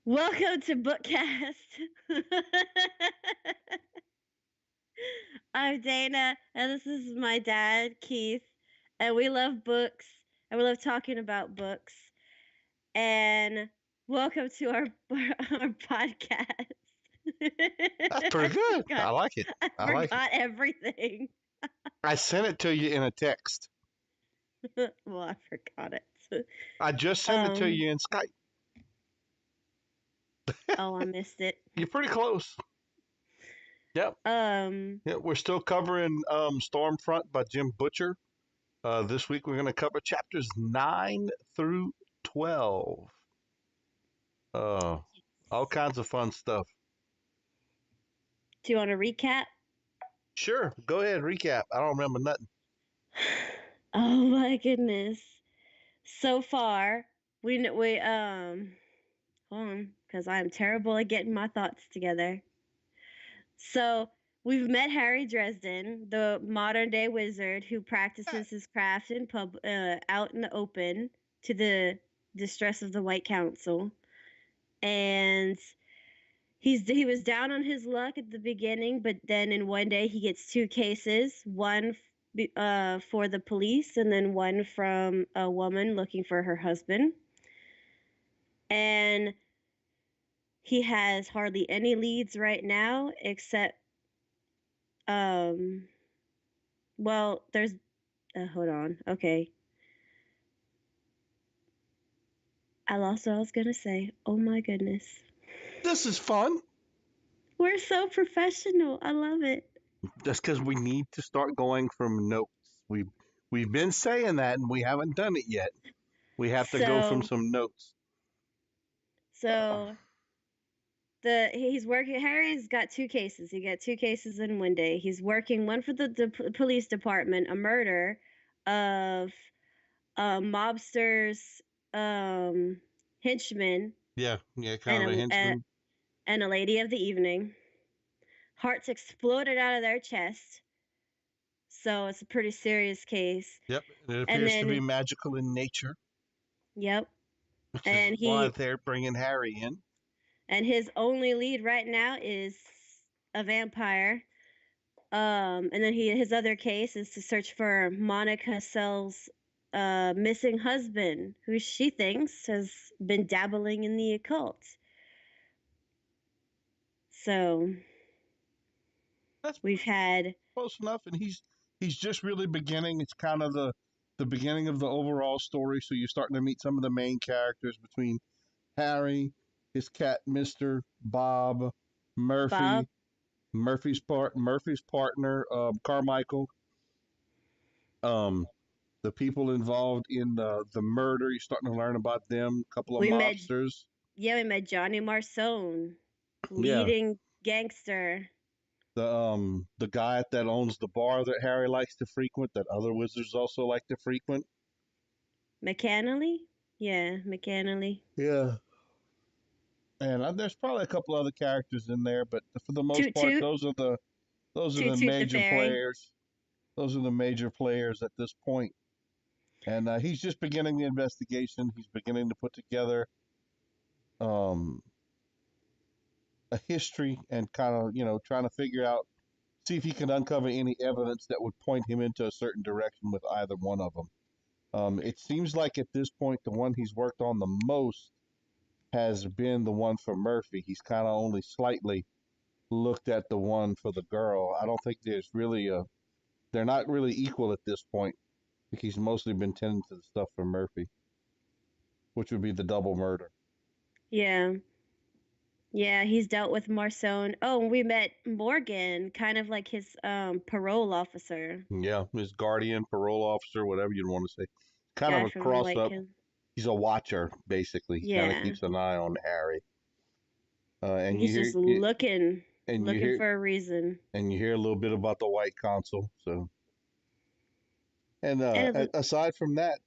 Welcome to BookCAST. I'm Dana, and this is my dad, Keith, and we love books, and we love talking about books. And welcome to our podcast. That's pretty good. I like it. I I like it. forgot everything. I sent it to you in a text. Well, I forgot it. I just sent it to Um. you in Skype. Oh, I missed it. You're pretty close. Yep. Um. Yeah, we're still covering Stormfront by Jim Butcher. This week we're going to cover chapters 9 through 12. Uh, all kinds of fun stuff. Do you want to recap? Sure. Go ahead. Recap. I don't remember nothing. Oh my goodness. So far, hold on, because I'm terrible at getting my thoughts together. So we've met Harry Dresden, the modern day wizard who practices his craft out in the open to the distress of the White Council, and he was down on his luck at the beginning, but then in one day he gets two cases, one for the police and then one from a woman looking for her husband. And he has hardly any leads right now except um well, there's hold on. Okay. I lost what I was going to say. Oh my goodness. This is fun. We're so professional. I love it. Just because we need to start going from notes. We've been saying that and we haven't done it yet. We have to go from So some notes. Uh, so the he's working Harry's got two cases. He got two cases in one day. He's working one for the police department, a murder of mobsters henchman yeah, kind and of a henchman. a lady of the evening. Hearts exploded out of their chest. So it's a pretty serious case. Yep, it And appears to be then, magical in nature, yep. which is And why he they're bringing Harry in. and his only lead right now is a vampire. And then his other case is to search for Monica Sell's missing husband, who she thinks has been dabbling in the occult. So That's we've had close enough, and he's just really beginning. It's kind of the beginning of the overall story. So you're starting to meet some of the main characters between Harry, his cat Mister, Bob, Bob. Murphy, Murphy's partner, Carmichael. Um, the people involved in the murder. You're starting to learn about them. A couple of We met mobsters. Yeah, we met Johnny Marsone, Yeah, leading gangster. the guy that owns the bar that Harry likes to frequent, that other wizards also like to frequent. McAnally? Yeah, McAnally. Yeah, and there's probably a couple other characters in there, but for the most Toot part, Toot. those are Toot the Toot the major Fairy. players. Those are the major players at this point. And he's just beginning the investigation. He's beginning to put together um, a history and kind of trying to figure out, see if he can uncover any evidence that would point him into a certain direction with either one of them. It seems like at this point, the one he's worked on the most has been the one for Murphy. He's kind of only slightly looked at the one for the girl. I don't think there's really a, they're not really equal at this point. I think he's mostly been tending to the stuff for Murphy, which would be the double murder. Yeah. Yeah, he's dealt with Marsone. Oh, and we met Morgan, kind of like his parole officer. Yeah, his guardian, parole officer, whatever you'd want to say. Kind of Guy a from the cross White up. Council. He's a watcher, basically. He kind of Yeah. keeps an eye on Harry. And He's just and you looking hear, for a reason. and you hear a little bit about the White Council. So, and And it, aside from that,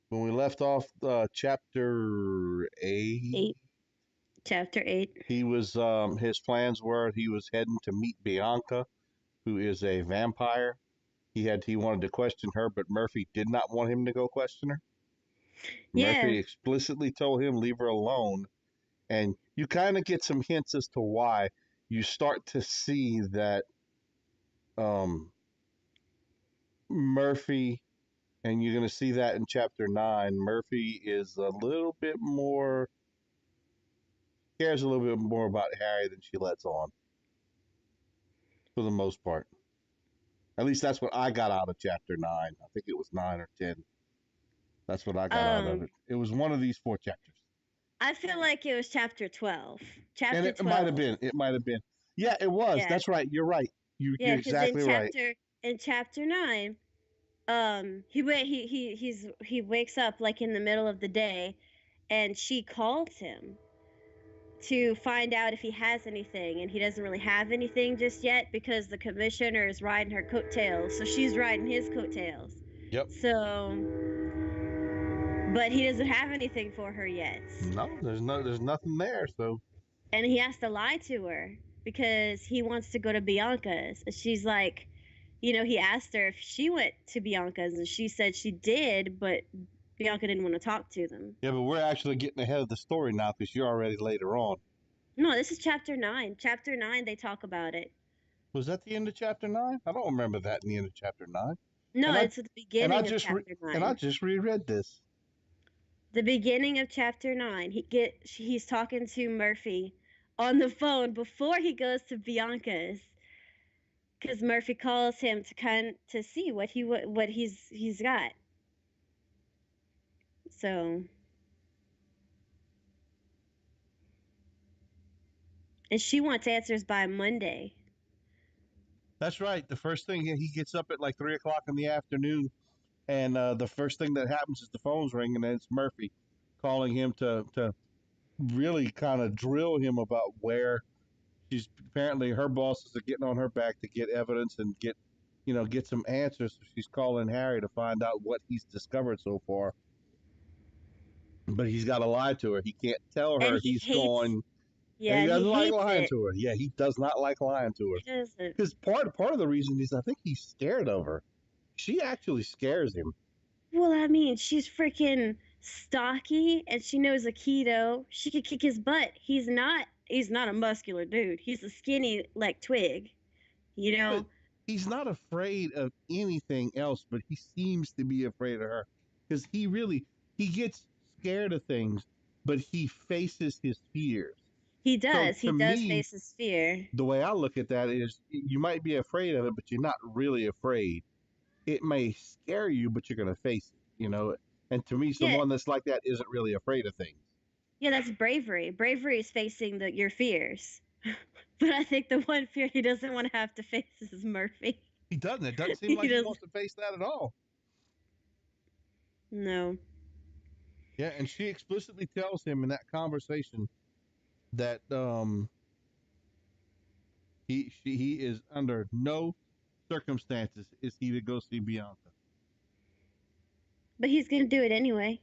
when we left off chapter eight, eight, chapter 8. he was his plans were he was heading to meet Bianca, who is a vampire. He wanted to question her, but Murphy did not want him to go question her. Yeah. Murphy explicitly told him leave her alone, and you kind of get some hints as to why. You start to see that um, Murphy, and you're going to see that in chapter 9. Murphy is a little bit more, cares a little bit more about Harry than she lets on, for the most part. At least that's what I got out of chapter 9. I think it was 9 or 10. That's what I got out of Um, it. It was one of these four chapters. I feel like it was chapter 12. And Chapter it might have 12. been. It might have been. Yeah, it was. Yeah. That's right. You're right. Yeah, You're because in exactly right. chapter 9, he wakes up like in the middle of the day, and she calls him to find out if he has anything, and he doesn't really have anything just yet because the commissioner is riding her coattails, so she's riding his coattails. Yep. So, but he doesn't have anything for her yet, No, there's nothing there. So and he has to lie to her because he wants to go to Bianca's. She's like, he asked her if she went to Bianca's, and she said she did, but Bianca didn't want to talk to them. yeah, but we're actually getting ahead of the story now because you're already later on. No, this is chapter 9. Chapter 9, they talk about it. Was that the end of chapter 9? I don't remember that in the end of chapter 9. No, And I it's at the and I beginning of just chapter and I 9. just reread this. The beginning of chapter 9. He's talking to Murphy on the phone before he goes to Bianca's, because Murphy calls him to see what he's got. So, and she wants answers by Monday. That's right. The first thing he gets up at like 3 o'clock in the afternoon, and the first thing that happens is the phone's ringing, and it's Murphy calling him to really kind of drill him about where she's apparently her bosses are getting on her back to get evidence and get some answers. So she's calling Harry to find out what he's discovered so far. But he's got to lie to her. He can't tell And her he he's hates, going, and yeah, he and he doesn't like hates lying it. to her. Yeah, he does not like lying to her He doesn't. because part of the reason is I think he's scared of her. She actually scares him. Well, I mean, she's freaking stocky, and she knows Aikido. She could kick his butt. He's not a muscular dude. He's a skinny like twig, you Yeah, but know. he's not afraid of anything else, but he seems to be afraid of her because he gets scared of things, but he faces his fears. He So does. He to does me, face his fear. the way I look at that is you might be afraid of it, but you're not really afraid. It may scare you, but you're going to face it. And to me, Yeah, someone that's like that isn't really afraid of things. yeah, that's bravery. Bravery is facing your fears. But I think the one fear he doesn't want to have to face is Murphy. He doesn't. It doesn't seem He like he doesn't. wants to face that at all. No. Yeah, and she explicitly tells him in that conversation that he is under no circumstances is he to go see Bianca. But he's going to do it anyway.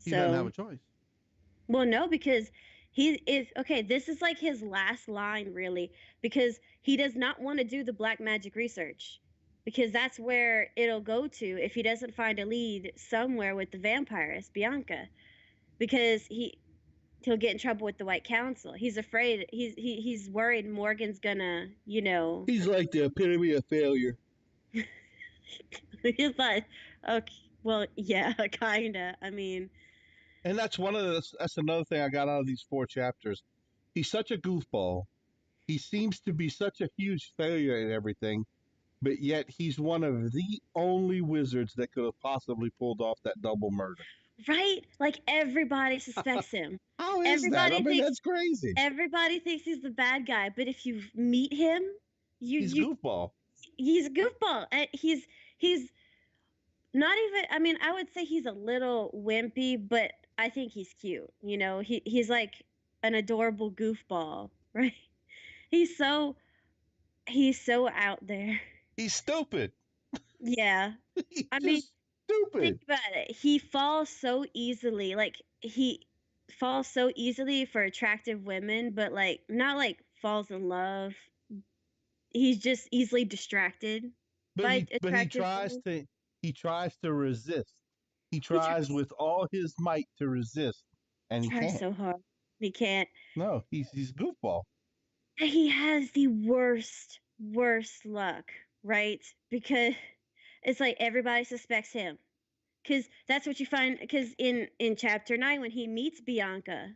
He doesn't have So, a choice. well, no, because he is okay. This is like his last line, really, because he does not want to do the black magic research, because that's where it'll go to if he doesn't find a lead somewhere with the vampiress Bianca, because he'll get in trouble with the White Council. He's afraid. He's worried Morgan's gonna, He's like the epitome of failure. he's like, okay, well, yeah, kinda. I mean, And that's another thing I got out of these four chapters. He's such a goofball. He seems to be such a huge failure at everything, but yet he's one of the only wizards that could have possibly pulled off that double murder. right? Like everybody suspects him. How is that? I Everybody mean, thinks that's crazy. everybody thinks he's the bad guy, but if you meet him, you He's you goofball. he's a goofball. And he's not even, I mean, I would say he's a little wimpy, but I think he's cute. He's like an adorable goofball, right? He's so he's so out there. He's stupid. Yeah. He's I mean, just think stupid. about it. He falls so easily. Like he falls so easily for attractive women, but like not like falls in love. He's just easily distracted. by but attractive women. he tries to resist. He He tries tries with all his might to resist, he and he tries can't. so hard. He can't. No, he's goofball. He has the worst luck, right? Because it's like everybody suspects him. Because that's what you find. Because in chapter 9, when he meets Bianca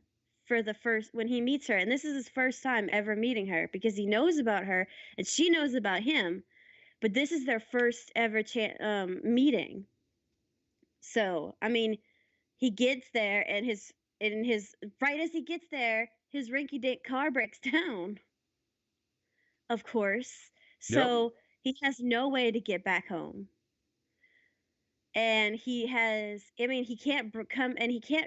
for the first, when he meets her, and this is his first time ever meeting her, because he knows about her and she knows about him, but this is their first ever meeting. So I mean, he gets there, and his right as he gets there, his rinky dink car breaks down, of course. Yep. So he has no way to get back home. And he has, I mean, he can't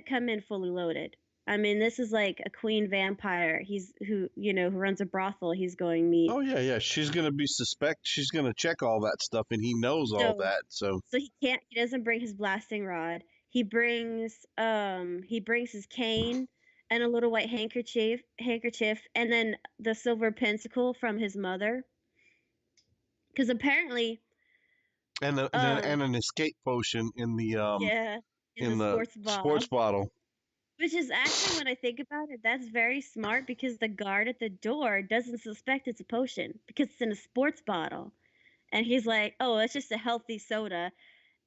come in fully loaded. I mean, this is like a queen vampire. He's who runs a brothel he's going meet. Oh yeah, yeah. She's gonna be suspect. She's gonna check all that stuff, and he knows all So that. So so he doesn't bring his blasting rod. He brings his cane and a little white handkerchief, and then the silver pentacle from his mother, because apparently um and an escape potion yeah, in the in the sports sports ball. bottle. Which is actually, when I think about it, that's very smart, because the guard at the door doesn't suspect it's a potion because it's in a sports bottle. And he's like, "Oh, it's just a healthy soda."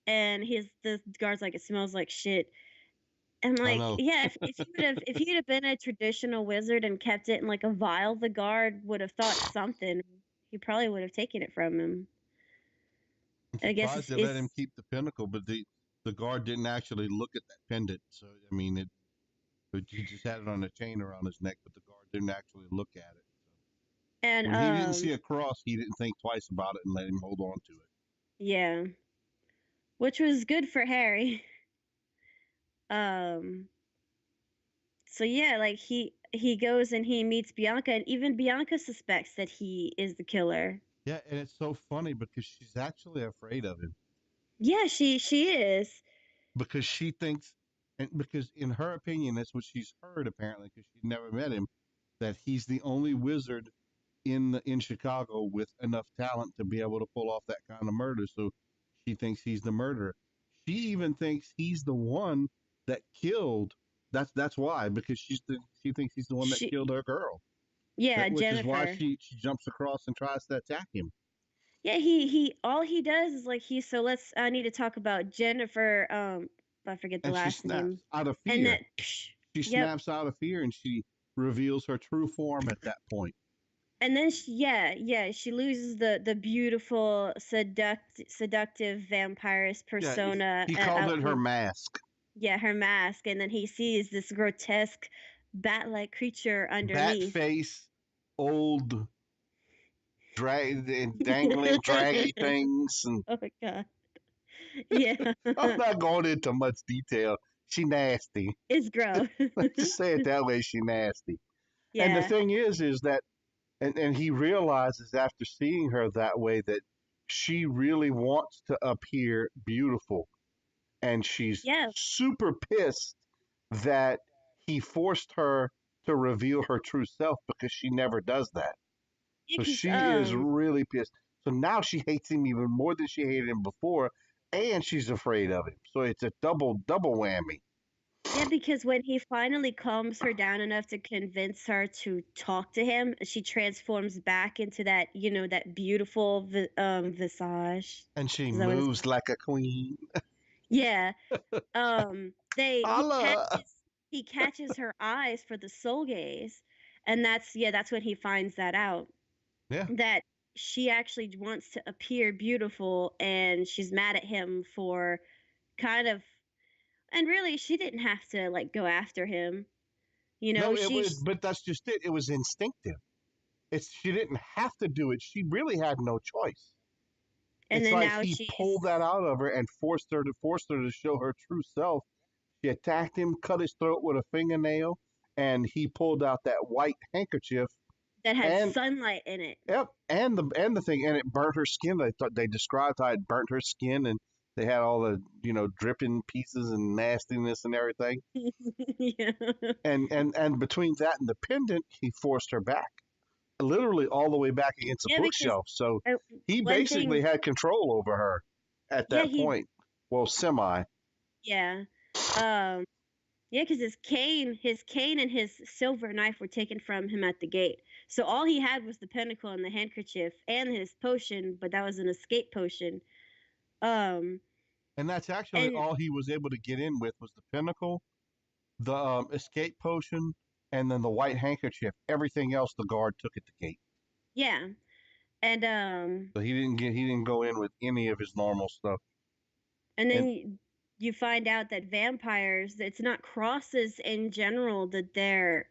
And the guard's like, "It smells like shit." And I like, know. yeah, if he'd have been a traditional wizard and kept it in like a vial, the guard would have thought something. He probably would have taken it from him. I'm I guess surprised they let him it's keep the pinnacle, but the guard didn't actually look at that pendant. So I mean, he just had it on a chain around his neck, but the guard didn't actually look at it. So and when he didn't see a cross, he didn't think twice about it and let him hold on to it. yeah, which was good for Harry. Um, So yeah, like he goes and he meets Bianca, and even Bianca suspects that he is the killer. Yeah, and it's so funny because she's actually afraid of him Yeah, she is. because she thinks, and because in her opinion, that's what she's heard apparently because she never met him, that he's the only wizard in Chicago with enough talent to be able to pull off that kind of murder. So she thinks he's the murderer. She even thinks he's the one that killed. That's why because she thinks he's the one that She killed her girl. Yeah, Which is why Jennifer. she jumps across and tries to attack him. Yeah, he all he does is like he so let's I need to talk about Jennifer. I forget the And she last snaps name. out of And fear. that She yep. snaps out of fear and she reveals her true form at that point. And then she loses the beautiful seductive vampirist Yeah, persona he calls it her who, mask. yeah, her mask, and then he sees this grotesque bat-like creature Bat underneath. face, old dangling draggy things and Oh my god. Yeah. I'm not going into much detail. She nasty. It's gross. Let's just say it that way. She nasty. And the Yeah. thing is that, and he realizes after seeing her that way that she really wants to appear beautiful, and she's Yeah. super pissed that he forced her to reveal her true self because she never does that. Yeah, So 'cause she is really pissed. So now she hates him even more than she hated him before, and she's afraid of him. So it's a double whammy. yeah, because when he finally calms her down enough to convince her to talk to him, she transforms back into that beautiful visage. And she Is that what it's moves called? like a queen. Yeah. They Holla! he catches her eyes for the soul gaze, and that's when he finds that out, Yeah. that she actually wants to appear beautiful, and she's mad at him for kind of, and really she didn't have to like go after him. No, it She was, but that's just it. It was instinctive. She didn't have to do it. She really had no choice. and It's then like now he pulled she's that out of her and forced her to show her true self. She attacked him, cut his throat with a fingernail, and he pulled out that white handkerchief that had and sunlight in it. yep, and the thing, and it burnt her skin. They thought they described how it burnt her skin, and they had all the dripping pieces and nastiness and everything. Yeah. And between that and the pendant, he forced her back. literally all the way back against the Yeah, because bookshelf. So uh, he one basically thing, had control over her at yeah, that point. Well, semi. yeah, um, yeah, because his cane and his silver knife were taken from him at the gate. So all he had was the pinnacle and the handkerchief and his potion, but that was an escape potion. Um, And that's actually and all he was able to get in with was the pinnacle, the escape potion, and then the white handkerchief. Everything else the guard took at the gate. yeah, and So he didn't go in with any of his normal stuff. and then And you find out that vampires, it's not crosses in general that they're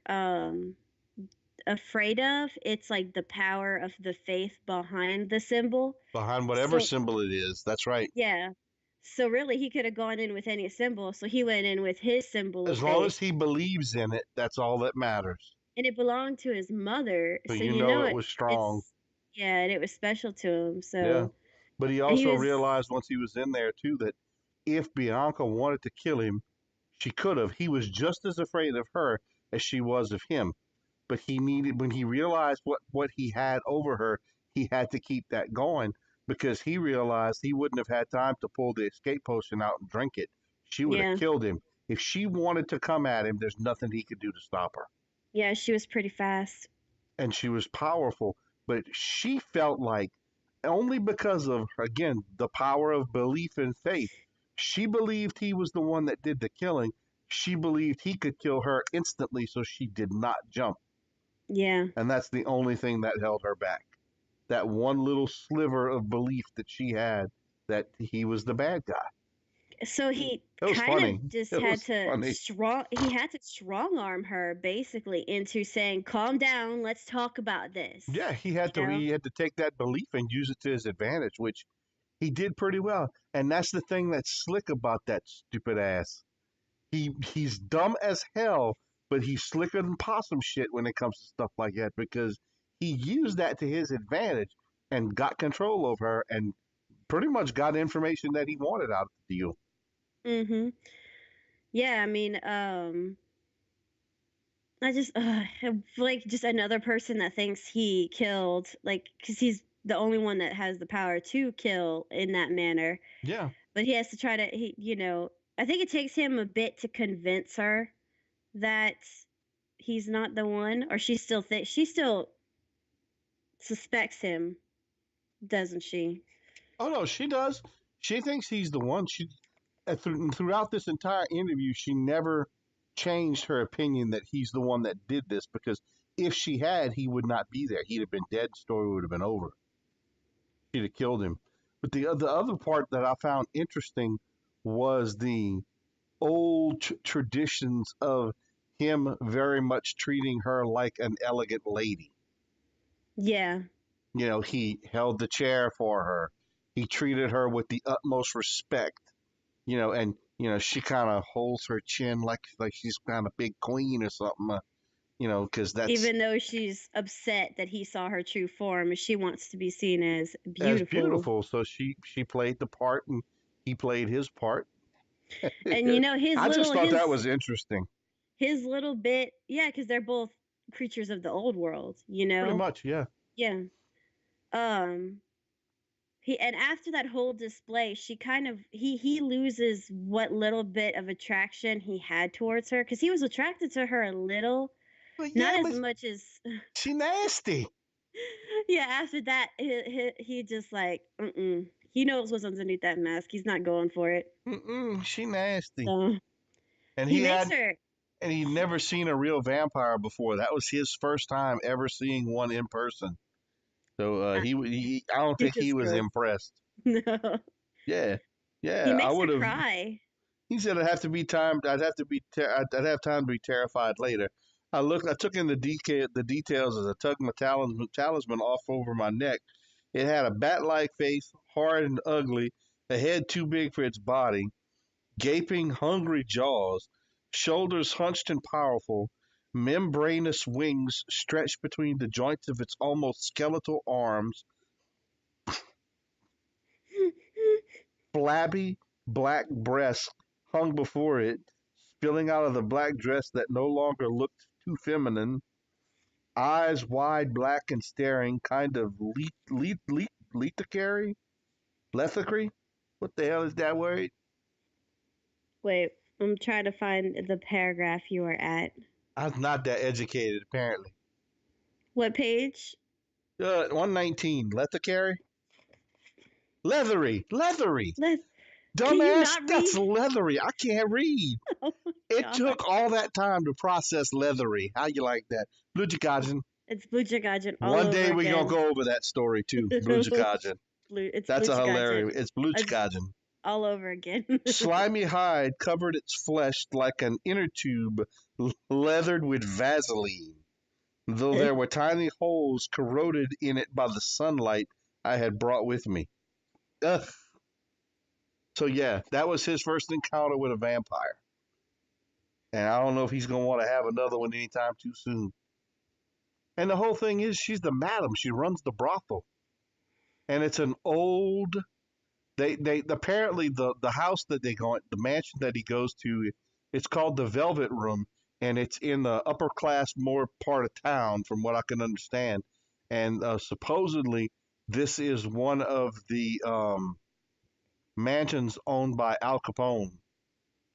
afraid of. It's like the power of the faith behind the symbol. behind whatever So symbol it is, that's right. yeah. So really he could have gone in with any symbol. So he went in with his symbol of As long faith. as he believes in it, that's all that matters. And it belonged to his mother. So So you you know know it was strong. it's yeah, and it was special to him. Yeah. So But he and he also was realized once he was in there too that if Bianca wanted to kill him, she could have. He was just as afraid of her as she was of him. But he needed when he realized what he had over her, he had to keep that going because he realized he wouldn't have had time to pull the escape potion out and drink it. She would have yeah. killed him. If she wanted to come at him, there's nothing he could do to stop her. Yeah, she was pretty fast. And she was powerful, but she felt like only because of again the power of belief and faith. She believed he was the one that did the killing. She believed he could kill her instantly, so she did not jump. Yeah. And that's the only thing that held her back. That one little sliver of belief that she had that he was the bad guy. So he It was kind funny. of just It had was to funny. strong arm her basically into saying, "Calm down, let's talk about this." Yeah, You know? he had to take that belief and use it to his advantage, which he did pretty well. And that's the thing that's slick about that stupid ass. He's dumb as hell, but he's slicker than possum shit when it comes to stuff like that because he used that to his advantage and got control over her and pretty much got information that he wanted out of the deal. Mhm. Yeah, I mean, I just like just another person that thinks he killed, like, cuz he's the only one that has the power to kill in that manner. Yeah. But he has to try to I think it takes him a bit to convince her that he's not the one, or she still suspects him, doesn't she? Oh no, she does. She thinks he's the one. Throughout this entire interview, she never changed her opinion that he's the one that did this because if she had, he would not be there. He'd have been dead. Story would have been over. She'd have killed him. But the other part that I found interesting was the old traditions of him very much treating her like an elegant lady. Yeah. You know, he held the chair for her. He treated her with the utmost respect. And she kind of holds her chin like she's kind of big queen or something. Because that's Even though she's upset that he saw her true form, she wants to be seen as as beautiful. beautiful. So she played the part and he played his part. And I just thought that was interesting. his little bit, yeah, because they're both creatures of the old world, you Pretty know? much, yeah. Yeah. Um he and after that whole display, she kind of he loses what little bit of attraction he had towards her because he was attracted to her a little, But not yeah, as but much as she nasty. yeah. After that, he just like he knows what's underneath that mask. He's not going for it. She nasty. So And he he makes had her. and he'd never seen a real vampire before. That was his first time ever seeing one in person. So Uh, he I don't it think he just was gross. impressed. No, Yeah, he yeah. I makes her would have. cry. He said I'd have to be time. I'd have to be. I'd have time to be terrified later. I looked. I took in the details as I tugged my talisman off over my neck. It had a bat-like face, hard and ugly, a head too big for its body, gaping, hungry jaws, shoulders hunched and powerful, membranous wings stretched between the joints of its almost skeletal arms, flabby black breasts hung before it, spilling out of the black dress that no longer looked too feminine. eyes wide, black and staring, kind of lethicary, lethargy. What the hell is that word? Wait, I'm trying to find the paragraph you are at. I was not that educated, apparently. What page? 119, lethargy, leathery. Let Can you Dumbass, not that's read? leathery. I can't read. Oh my It god. took all that time to process leathery. How you like that? Blue It's Blue Jagajin all One over day we're gonna again. go over that story too. Blue It's That's Blue a hilarious. Jagajin. It's Blue It's all over again. Slimy hide covered its flesh like an inner tube leathered with Vaseline, though there were tiny holes corroded in it by the sunlight I had brought with me. Ugh. So yeah, that was his first encounter with a vampire, and I don't know if he's gonna want to have another one anytime too soon. And the whole thing is, she's the madam. She runs the brothel, and it's an old. They apparently the house that they go, the mansion that he goes to, it's called the Velvet Room, and it's in the upper class more part of town, from what I can understand. And supposedly, this is one of the mansions owned by Al Capone.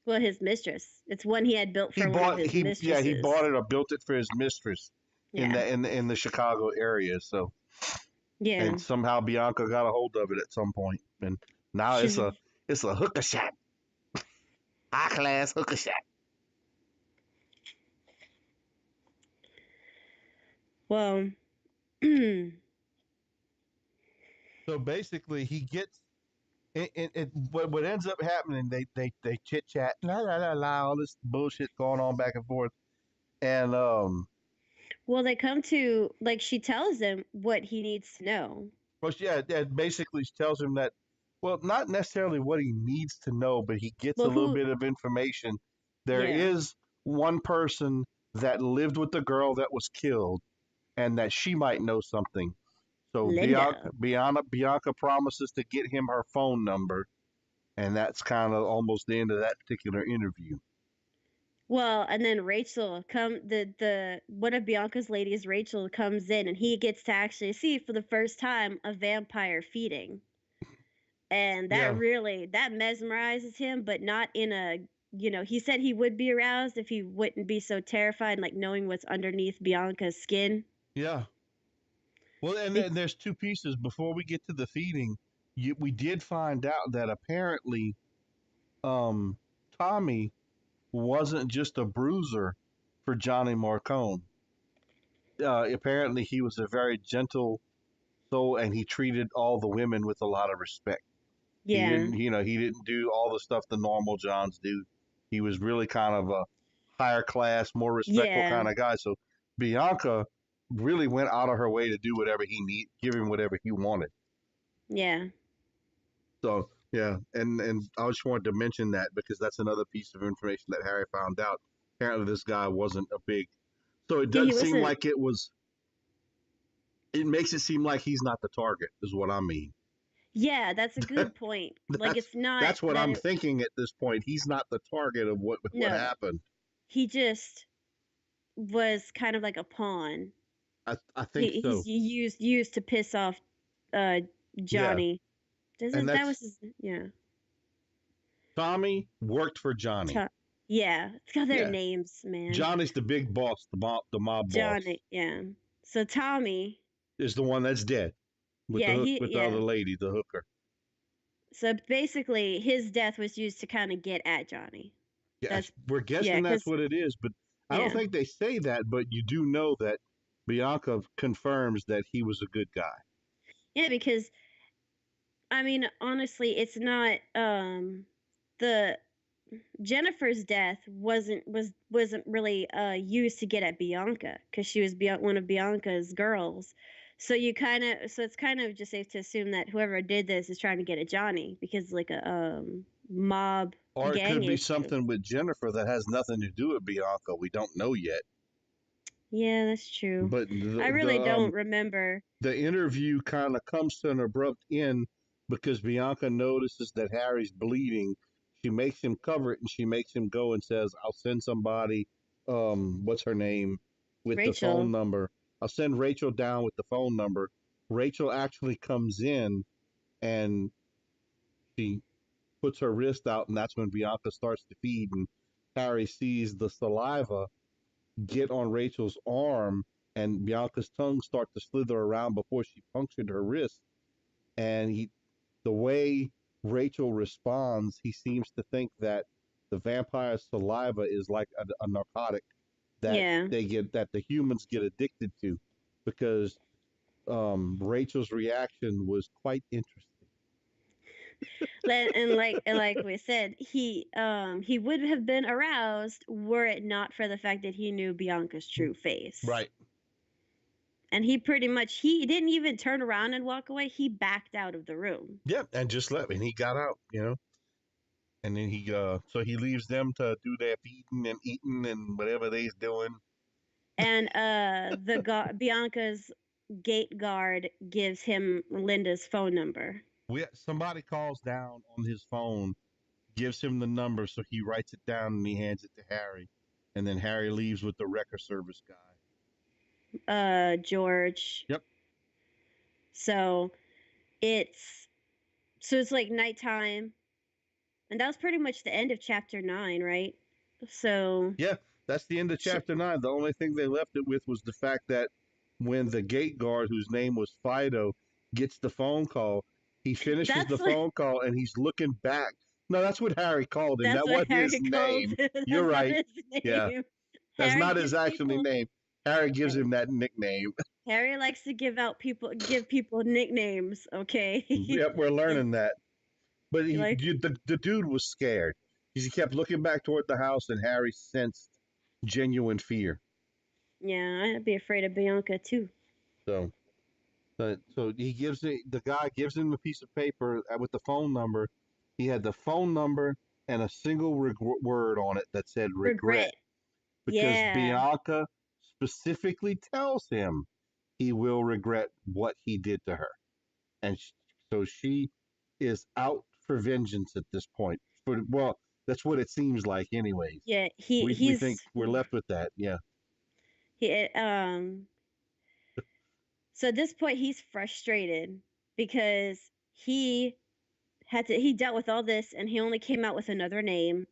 Well, his mistress. It's one he had built for one of his He bought mistresses. it or built it for his mistress in Yeah. the Chicago area. So, Yeah. and somehow Bianca got a hold of it at some point, and now She's it's a hooker shack, high class hooker shack. well. Well, So basically, he gets what ends up happening. They chit chat, la la la la, all this bullshit going on back and forth, and they come to like she tells him what he needs to know. well, yeah, that basically tells him that, well, not necessarily what he needs to know, but he gets a Well, little who? bit of information. There Yeah, is one person that lived with the girl that was killed, and that she might know something. So Linda. Bianca promises to get him her phone number, and that's kind of almost the end of that particular interview. Well, and then Rachel come the one of Bianca's ladies, Rachel comes in, and he gets to actually see for the first time a vampire feeding, and Yeah, that mesmerizes him, but not in a he said he would be aroused if he wouldn't be so terrified, like knowing what's underneath Bianca's skin. yeah. Well, and Be- then there's two pieces. Before we get to the feeding, we did find out that apparently, um, Tommy wasn't just a bruiser for Johnny Morcone. Apparently, he was a very gentle soul, and he treated all the women with a lot of respect. yeah, He didn't do all the stuff the normal Johns do. He was really kind of a higher class, more respectful yeah, kind of guy. So Bianca really went out of her way to do whatever he need, give him whatever he wanted. yeah. So yeah, and I just wanted to mention that because that's another piece of information that Harry found out. Apparently, this guy wasn't a big. So it Yeah, he doesn't seem wasn't. like it was. It makes it seem like he's not the target, is what I mean. Yeah, that's a good point. Like that's it's not that's what that I'm it. thinking at this point. He's not the target of what No, happened. he just was kind of like a pawn. I think He's so. used to piss off uh Yeah, Johnny. and Doesn't that that's was his, yeah. Tommy worked for Johnny. Ta- yeah, it's got their Yeah, names, man. Johnny's the big boss, the mob boss Johnny, yeah. So Tommy, is the one that's dead yeah, with the other lady, the hooker. So basically, his death was used to kind of get at Johnny. Yeah, That's we're yeah, guessing that's cause what it is, but I don't yeah, think they say that. But you do know that Bianca confirms that he was a good guy. yeah, because I mean, honestly, it's not the Jennifer's death wasn't really used to get at Bianca because she was one of Bianca's girls. So it's kind of just safe to assume that whoever did this is trying to get at Johnny because like a mob Or it gang could be issue. something with Jennifer that has nothing to do with Bianca. We don't know yet. Yeah, that's true. But I really don't remember. the interview kind of comes to an abrupt end because Bianca notices that Harry's bleeding. She makes him cover it, and she makes him go and says, "I'll send somebody. What's her name? With the phone Rachel. number." I'll send Rachel down with the phone number. Rachel actually comes in and she puts her wrist out, and that's when Bianca starts to feed. And Harry sees the saliva get on Rachel's arm, and Bianca's tongue start to slither around before she punctured her wrist. And the way Rachel responds, he seems to think that the vampire's saliva is like a narcotic that Yeah. the humans get addicted to, because Rachel's reaction was quite interesting. And like we said, he would have been aroused were it not for the fact that he knew Bianca's true face. Right. And he pretty much he didn't even turn around and walk away. He backed out of the room. Yep. And just left, and he got out. And then so he leaves them to do their feeding and eating and whatever they's doing. And Bianca's gate guard gives him Linda's phone number. Somebody calls down on his phone, gives him the number, so he writes it down and he hands it to Harry, and then Harry leaves with the wrecker service guy. George. Yep. So it's it's like nighttime, and that was pretty much the end of chapter 9, right? So Yeah, that's the end of chapter 9. The only thing they left it with was the fact that when the gate guard, whose name was Fido, gets the phone call, he finishes the that's what phone call and he's looking back. No, that's what Harry called him. that's That what wasn't his Harry calls name. it. You're That's not right. his Yeah, name. that's Harry not his gives actually people name. Harry gives him that nickname. Harry likes to give people nicknames, okay? Yep, we're like learning that. But like the dude was scared. He kept looking back toward the house, and Harry sensed genuine fear. yeah, I'd be afraid of Bianca too. So, so the guy gives him a piece of paper with the phone number. He had the phone number and a single word on it that said regret, Regret. because Yeah. Bianca specifically tells him he will regret what he did to her, and so she is out for vengeance at this point. Well, that's what it seems like, anyways. Yeah, We think we're left with that. Yeah. he so at this point he's frustrated because he he dealt with all this and he only came out with another name,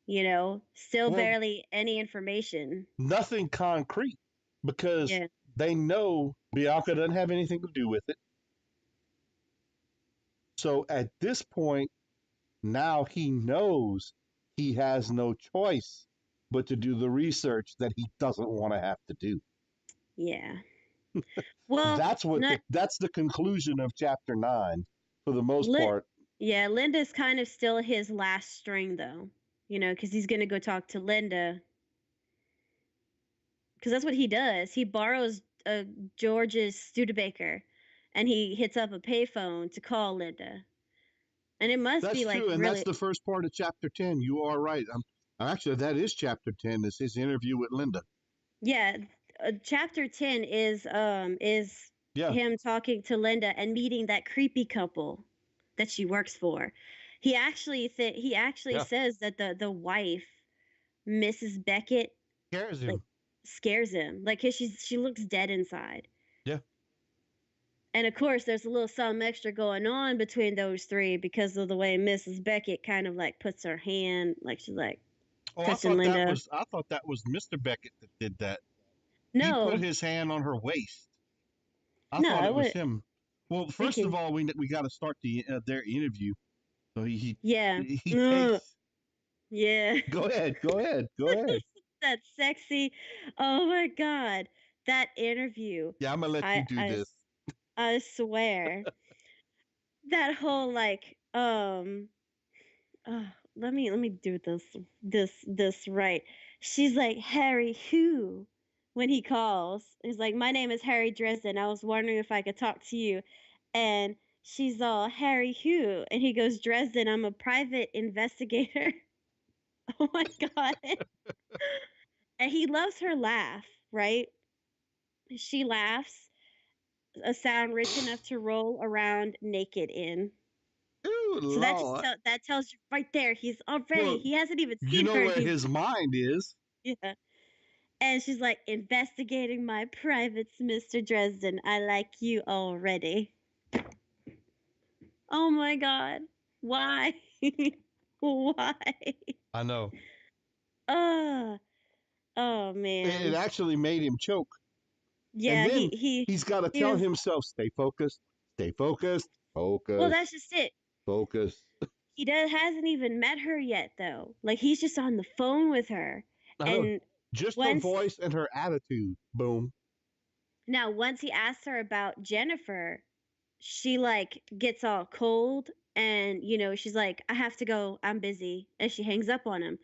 still Well, barely any information. nothing concrete, because Yeah. they know Bianca doesn't have anything to do with it. So at this point, now he knows he has no choice but to do the research that he doesn't want to have to do. Yeah. Well, That's not that's the conclusion of chapter 9 for the most Lin part. yeah, Linda's kind of still his last string though. Cuz he's going to go talk to Linda cuz that's what he does. He borrows George's Studebaker and he hits up a payphone to call Linda. And it must That's be like true, and that's really the first part of chapter 10. You are right. Actually, that is chapter 10. Is his interview with Linda. yeah, chapter 10 is Yeah, him talking to Linda and meeting that creepy couple that she works for. He actually yeah. says that the wife, Mrs. Beckett, Scares like him. scares him. Like 'cause she looks dead inside. Yeah. And of course there's a little something extra going on between those three because of the way Mrs. Beckett kind of like puts her hand like she's like Oh, touching Linda. I thought that was Mr. Beckett that did that. He put No. his hand on her waist. I No, thought I it was would him. Well, first of thinking all, we got to start their interview. So yeah. he Ugh, takes. yeah. Go ahead. Go ahead. Go ahead. That sexy. Oh my god. That interview. Yeah, I'm gonna let you I do I this. s- I swear. That whole like let me do this right. She's like, "Harry who?" When he calls. He's like, "My name is Harry Dresden. I was wondering if I could talk to you." And she's all, "Harry who?" And he goes, "Dresden, I'm a private investigator." Oh my god. And he loves her laugh, right? She laughs a sound rich enough to roll around naked in. Ooh, So Lord. that tells you right there he Well, hasn't even you seen know her and where he's his mind is. yeah. And she's like, investigating my privates, Mr. Dresden. I like you already. Oh my god. Why? Why? I know. Oh, oh It man. actually made him choke. And Yeah, then he he's got to he tell was himself, stay focused, well, focus, that's just it. focus. He hasn't even met her yet though. Like he's just on the phone with her. I know. And Just her once voice and her attitude. Boom. once he asks her about Jennifer, she like gets all cold and she's like, I have to go, I'm busy, and she hangs up on him.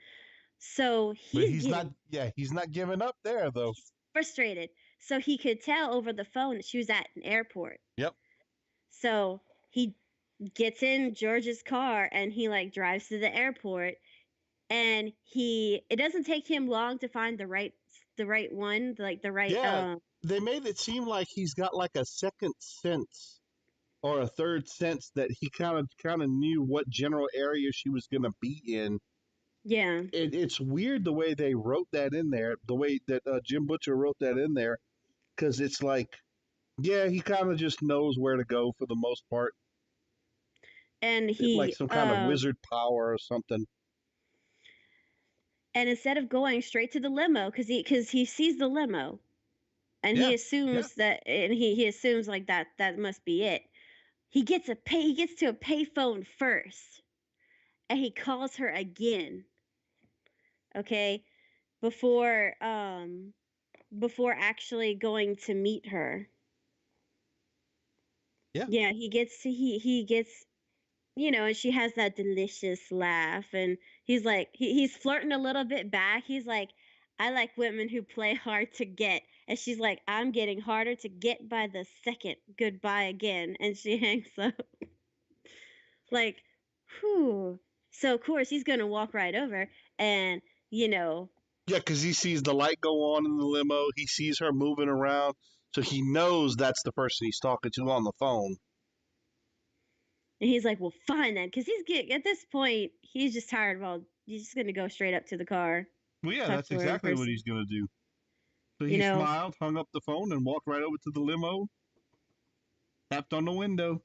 So But he's getting he's not giving up there though. he's frustrated. So he could tell over the phone that she was at an airport. Yep. So he gets in George's car and he like drives to the airport, and he it doesn't take him long to find the right one, like the right Yeah. They made it seem like he's got like a second sense or a third sense that he kind of knew what general area she was going to be in. yeah. It's weird the way they wrote that in there, the way that Jim Butcher wrote that in there, because it's like, yeah, he kind of just knows where to go for the most part, And like he some kind of wizard power or something. and instead of going straight to the limo, because he sees the limo and Yeah, he yeah, assumes that, and he assumes like that must be it. He gets to a payphone first, and he calls her again, okay, before before actually going to meet her. yeah, Yeah, he gets, and she has that delicious laugh, and he's like he's flirting a little bit back. He's like, I like women who play hard to get, and she's like, I'm getting harder to get by the second. Goodbye again, and she hangs up. Like, whew. So of course he's gonna walk right over, and you know, yeah. Because he sees the light go on in the limo. He sees her moving around, so he knows that's the person he's talking to on the phone. and he's like, well, fine then, because he's getting at this point, he's just tired of all. He's just gonna go straight up to the car, Well, yeah, talk that's to her in exactly what person. he's going to do. So You he know, smiled, hung up the phone, and walked right over to the limo, tapped on the window.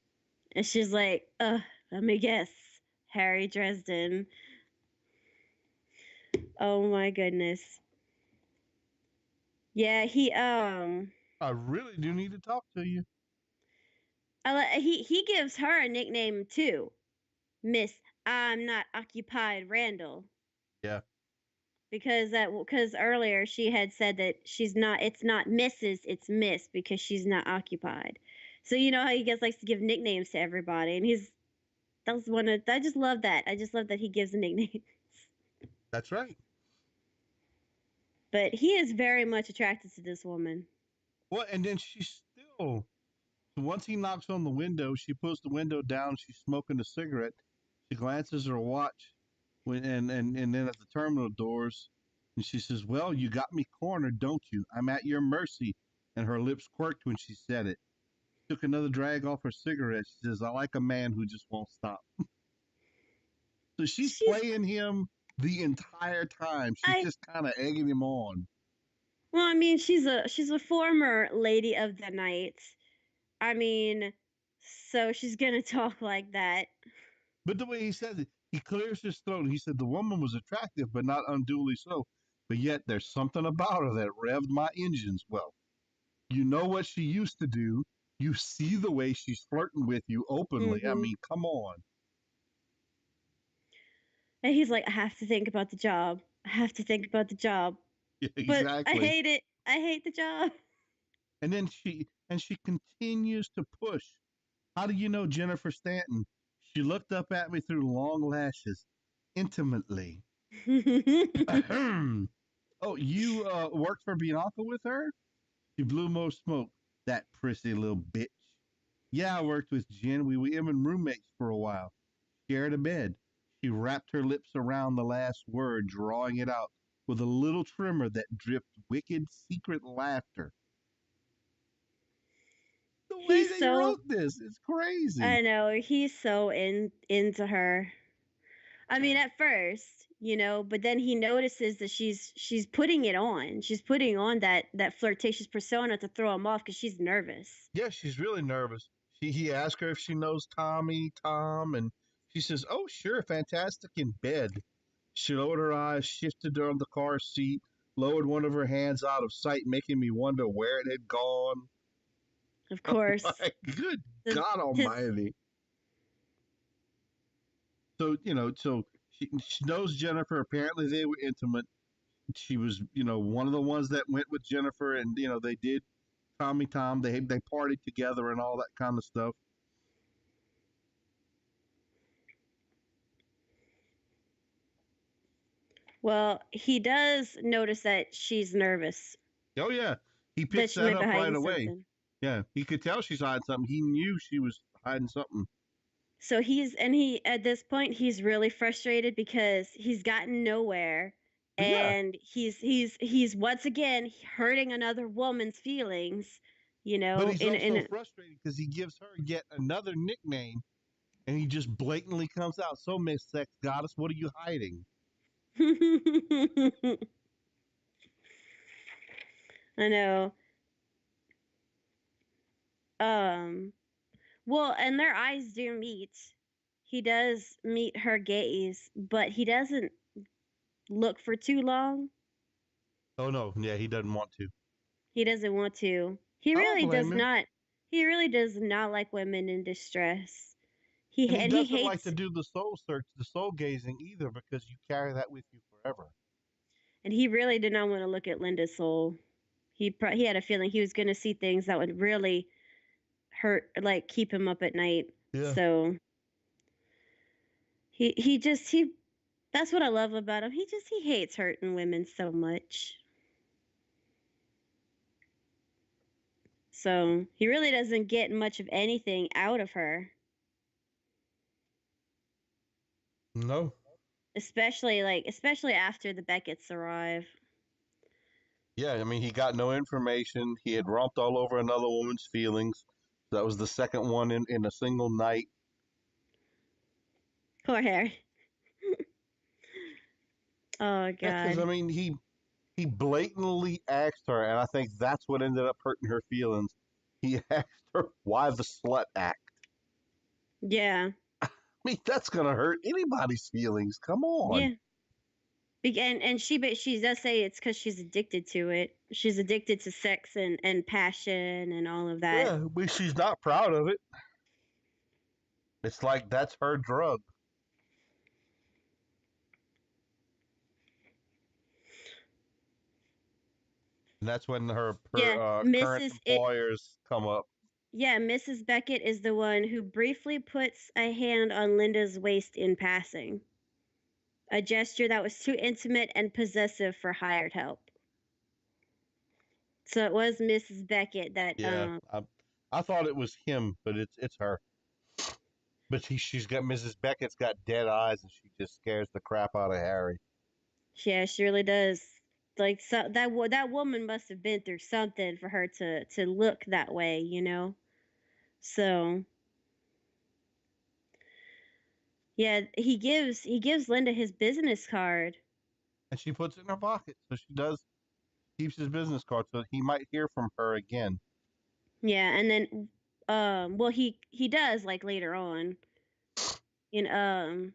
and she's like, let me guess, Harry Dresden. Oh my goodness. Yeah, I really do need to talk to you. he gives her a nickname too, Miss I'm Not Occupied Randall, Yeah, because earlier she had said that it's not Mrs. it's Miss because she's not occupied. So you know how he gets likes to give nicknames to everybody, and that was one of I just love that. I just love that he gives a nickname. that's right. But he is very much attracted to this woman. Well, and then she still. So once he knocks on the window, she puts the window down. She's smoking a cigarette. She glances her watch, and then at the terminal doors, and she says, "Well, you got me cornered, don't you? I'm at your mercy." And her lips quirked when she said it. Took another drag off her cigarette. She says, "I like a man who just won't stop." So she's She's playing him the entire time. She's I just kind of egging him on. Well, I mean, she's a former lady of the night. I mean, so she's gonna talk like that. But the way he says it, he clears his throat. He said the woman was attractive, but not unduly so. But yet there's something about her that revved my engines. Well, you know what she used to do. You see the way she's flirting with you openly. I Hmm. mean, come on. And he's like, I have to think about the job. I have to think about the job. Yeah, But I exactly. hate it. I hate the job. And she continues to push. How do you know Jennifer Stanton? She looked up at me through long lashes, intimately. Ahem. Oh, you worked for Bianca with her? She blew more smoke. That prissy little bitch. Yeah, I worked with Jen. We were even roommates for a while. Shared a bed. She wrapped her lips around the last word, drawing it out with a little tremor that dripped wicked secret laughter. The way He's they so wrote this, it's crazy. I know, he's so into her. I mean, at first, but then he notices that she's putting it on. She's putting on that flirtatious persona to throw him off because she's nervous. Yeah, she's really nervous. He asked her if she knows Tom, and she says, "Oh, sure, fantastic in bed." She lowered her eyes, shifted her on the car seat, lowered one of her hands out of sight, making me wonder where it had gone. Of course. Like, good The God his Almighty! So she knows Jennifer. Apparently, they were intimate. She was, one of the ones that went with Jennifer, and they did Tommy Tom. They partied together and all that kind of stuff. Well, he does notice that she's nervous, Oh yeah, he that picks she that might be up right hiding away. something. Yeah, he could tell she's hiding something. He knew she was hiding something. So he at this point he's really frustrated because he's gotten nowhere, Yeah, and he's once again hurting another woman's feelings, but he's in also frustrated because he gives her yet another nickname, and he just blatantly comes out. So, Miss Sex Goddess, what are you hiding? I know. Um well, and their eyes do meet. He does meet her gaze, but he doesn't look for too long. Oh no, yeah, he doesn't want to. He doesn't want to. I don't blame him. He really does not like women in distress. And he He doesn't like to hates do the soul search, the soul gazing either, because you carry that with you forever. and he really did not want to look at Linda's soul. He had a feeling he was going to see things that would really hurt, like keep him up at night. Yeah. So he that's what I love about him. He hates hurting women so much. So he really doesn't get much of anything out of her, No. especially after the Becketts arrive. Yeah, I mean, he got no information. He had romped all over another woman's feelings. That was the second one in a single night. Poor Harry. Oh Yeah, because I God. mean, he blatantly asked her, and I think that's what ended up hurting her feelings. He asked her why the slut act. Yeah. I mean, that's gonna hurt anybody's feelings. Come on. Yeah. And she does say it's because she's addicted to it. She's addicted to sex and passion and all of that. Yeah, but she's not proud of it. It's like that's her drug. And that's when her Yeah, current Mrs. It. employers come up. Yeah, Mrs. Beckett is the one who briefly puts a hand on Linda's waist in passing, a gesture that was too intimate and possessive for hired help. So it was Mrs. Beckett that Yeah, I thought it was him, but it's her. But she's got Mrs. Beckett's got dead eyes, and she just scares the crap out of Harry. yeah, she really does. Like so that woman must have been through something for her to look that way. So yeah, he gives Linda his business card. And she puts it in her pocket, so she does keeps his business card, so he might hear from her again. Yeah, and then well he does like later on in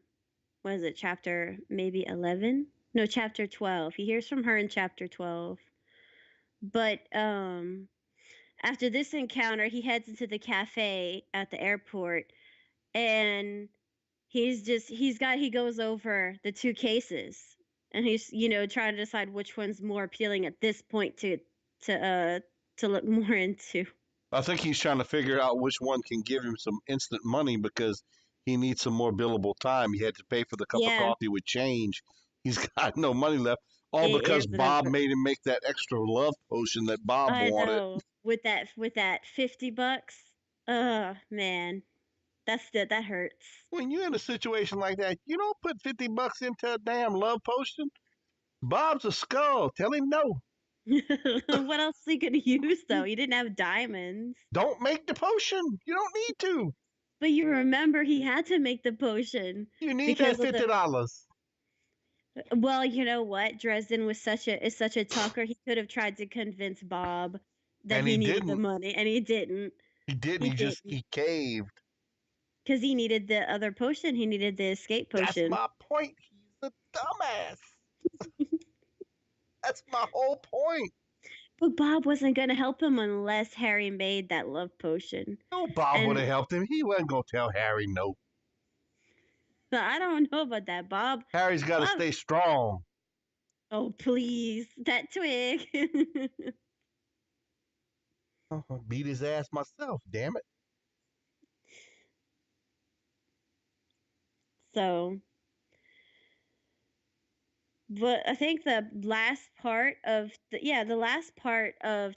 what is it, chapter maybe 11? No, chapter 12. He hears from her in chapter 12. But after this encounter, he heads into the cafe at the airport, and he goes over the two cases, and he's trying to decide which one's more appealing at this point to uh to look more into. I think he's trying to figure out which one can give him some instant money because he needs some more billable time. He had to pay for the cup of Yeah, coffee with change. He's got no money left, all it because is Bob made him make that extra love potion that Bob I wanted. know, with that $50. Oh man, that hurts. When you're in a situation like that, you don't put $50 into a damn love potion. Bob's a skull. Tell him no. What else he could use though? He didn't have diamonds. Don't make the potion. You don't need to. But you remember he had to make the potion You need that because of $50. Well, you know what? Dresden was such a talker. He could have tried to convince Bob that And he he needed the didn't. money, and he didn't. He didn't. He He just didn't he caved. because he needed the other potion. He needed the escape That's potion. my point. He's a dumbass. That's my whole point. But Bob wasn't going to help him unless Harry made that love potion. No, Bob would And have helped him. He wasn't gonna tell Harry no. I don't know about that, Bob. Harry's got to Bob. stay strong. Oh, please, that twig. Beat his ass myself. Damn it. So, but I think the last part of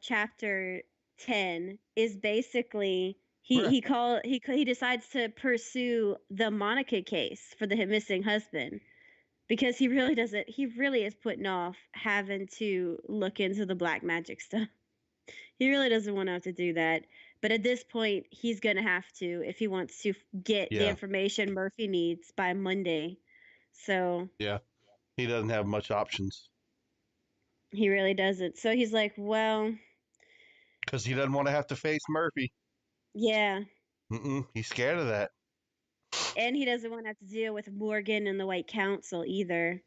chapter 10 is basically he decides to pursue the Monica case for the missing husband because he really is putting off having to look into the black magic stuff. He really doesn't want to have to do that. But at this point, he's going to have to if he wants to get the Yeah, information Murphy needs by Monday. So yeah. He doesn't have much options he really doesn't. So he's like, well, because he doesn't want to have to face Murphy. yeah. He's scared of that. And he doesn't want to have to deal with Morgan and the White Council either.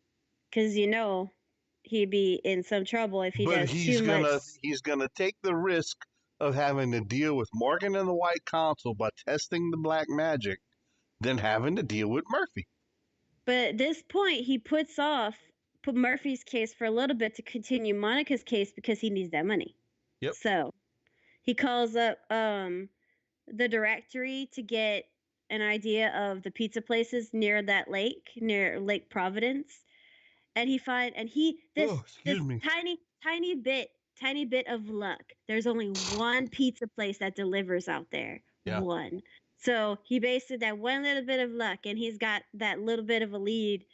Because, he'd be in some trouble if he But does too much. he's gonna take the risk of having to deal with Morgan and the White Council by testing the black magic, than having to deal with Murphy. But at this point, he put Murphy's case for a little bit to continue Monica's case because he needs that money. Yep. So he calls up the directory to get an idea of the pizza places near that lake, near Lake Providence. And he Oh, this excuse me. tiny bit of luck. There's only one pizza place that delivers out there. Yeah. One. So he based it that one little bit of luck, and he's got that little bit of a lead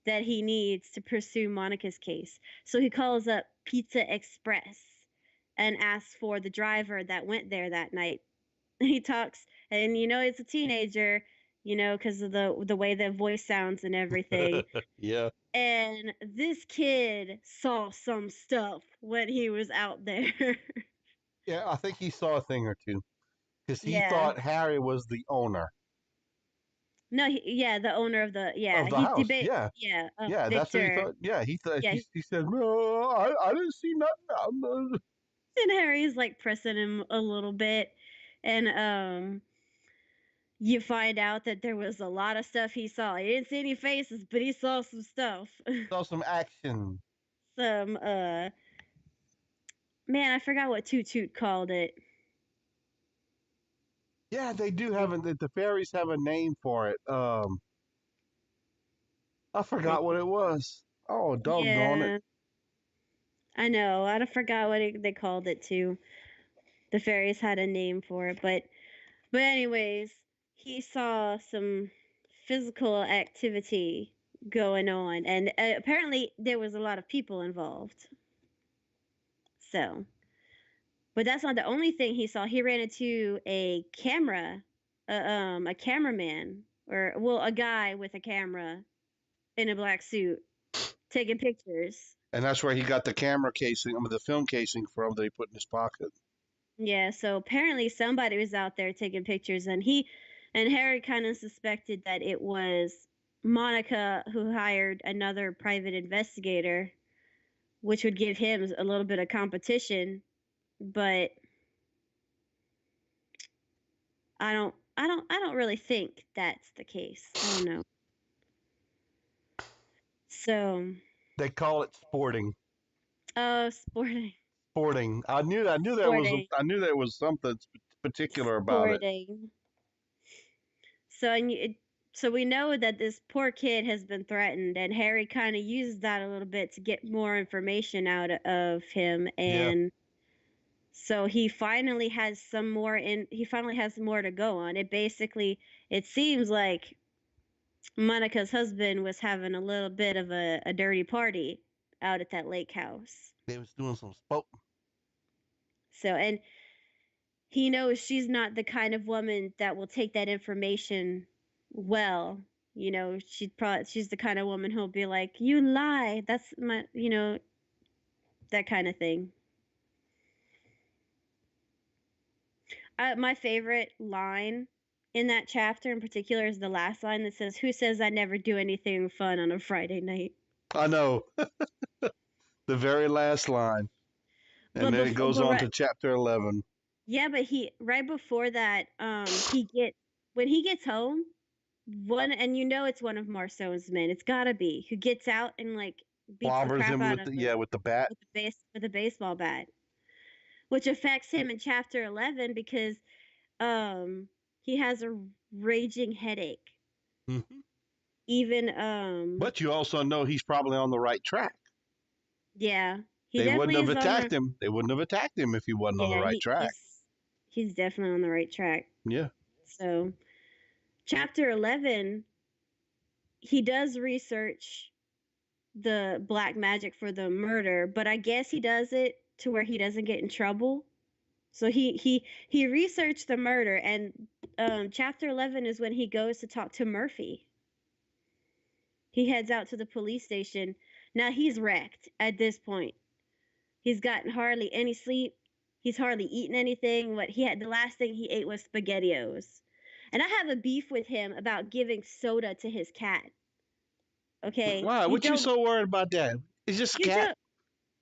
that he needs to pursue Monica's case. So he calls up Pizza Express and asks for the driver that went there that night. He talks, and it's a teenager, because of the way the voice sounds and everything. Yeah. And this kid saw some stuff when he was out there. Yeah, I think he saw a thing or two because he Yeah. thought Harry was the owner No, yeah, the owner of the of yeah, the he house. debate Yeah. yeah, Yeah, that's what he Victor. thought. Yeah, he thought Yeah, he said, "No, I didn't see nothing." and Harry's like pressing him a little bit, and you find out that there was a lot of stuff he saw. He didn't see any faces, but he saw some stuff. Saw some action. Some man, I forgot what Toot Toot called it. Yeah, they do have the fairies have a name for it. I They, forgot what it was. Oh, doggone it! yeah, I know. I forgot what they called it too. The fairies had a name for it, but anyways, he saw some physical activity going on, and apparently there was a lot of people involved. So, but that's not the only thing he saw. He ran into a cameraman, or well, a guy with a camera in a black suit taking pictures. And that's where he got the camera casing, I mean, the film casing from that he put in his pocket. Yeah, so apparently somebody was out there taking pictures, and Harry kind of suspected that it was Monica who hired another private investigator, which would give him a little bit of competition, but I don't really think that's the case. I don't know. So, They call it sporting. oh, sporting, Sporting. sporting, I knew there was something particular about it. sporting. So so we know that this poor kid has been threatened, and Harry kind of used that a little bit to get more information out of him, Yeah. and so he finally has more to go on. It seems like Monica's husband was having a little bit of a dirty party out at that lake house. They was doing some spoke. So, and he knows she's not the kind of woman that will take that information well. She's the kind of woman who'll be like, "You lie." That's that kind of thing. My favorite line in that chapter in particular is the last line that says, "Who says I never do anything fun on a Friday night?" I know. The very last line. And But then it before, goes but on right, to chapter 11. yeah, but he right before that, when he gets home, and it's one of Marceau's men. It's gotta be who gets out and like beats the Clobbers crap him out with of the, him yeah, with the bat. with a baseball bat, which affects him in chapter 11 because um he has a raging headache. Hmm. Even But you also know he's probably on the right track. yeah, he They wouldn't definitely have is on the attacked him. They wouldn't have attacked him if he wasn't on the yeah, right track. he's definitely on the right track. Yeah. So, chapter 11, he does research the black magic for the murder, but I guess he does it to where he doesn't get in trouble. So he researched the murder, and chapter 11 is when he goes to talk to Murphy. He heads out to the police station. Now he's wrecked at this point. He's gotten hardly any sleep. He's hardly eaten anything. What he had The last thing he ate was SpaghettiOs. And I have a beef with him about giving soda to his cat. Okay, Why? you What you don't so worried about that? It's just a you cat.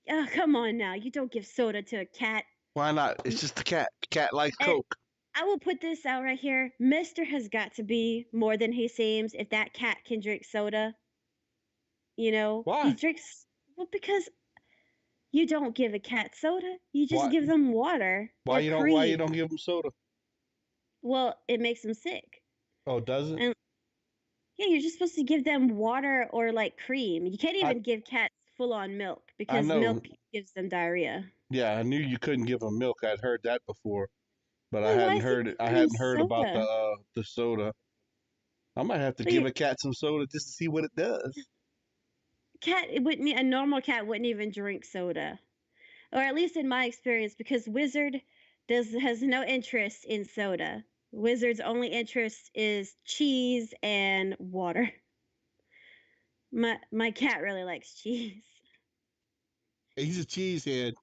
don't come on now. You don't give soda to a cat. Why not? It's just a cat. Cat likes And Coke. I will put this out right here. Mister has got to be more than he seems if that cat can drink soda. He Why? drinks, well, because you don't give a cat soda. You just Why? give them water Why or you don't? Why you cream. don't give him soda? Well, it makes them sick. Oh, does it? And yeah, you're just supposed to give them water or like cream. You can't I even give cats full on milk I because know. milk gives them diarrhea. Yeah, I knew you couldn't give him milk. I'd heard that before, but I Well, why hadn't is he heard it. I giving him hadn't heard about soda? the soda. I might have to But give your a cat some soda just to see what it does. a normal cat wouldn't even drink soda. Or at least in my experience, because Wizard has no interest in soda. Wizard's only interest is cheese and water. My cat really likes cheese. He's a cheesehead.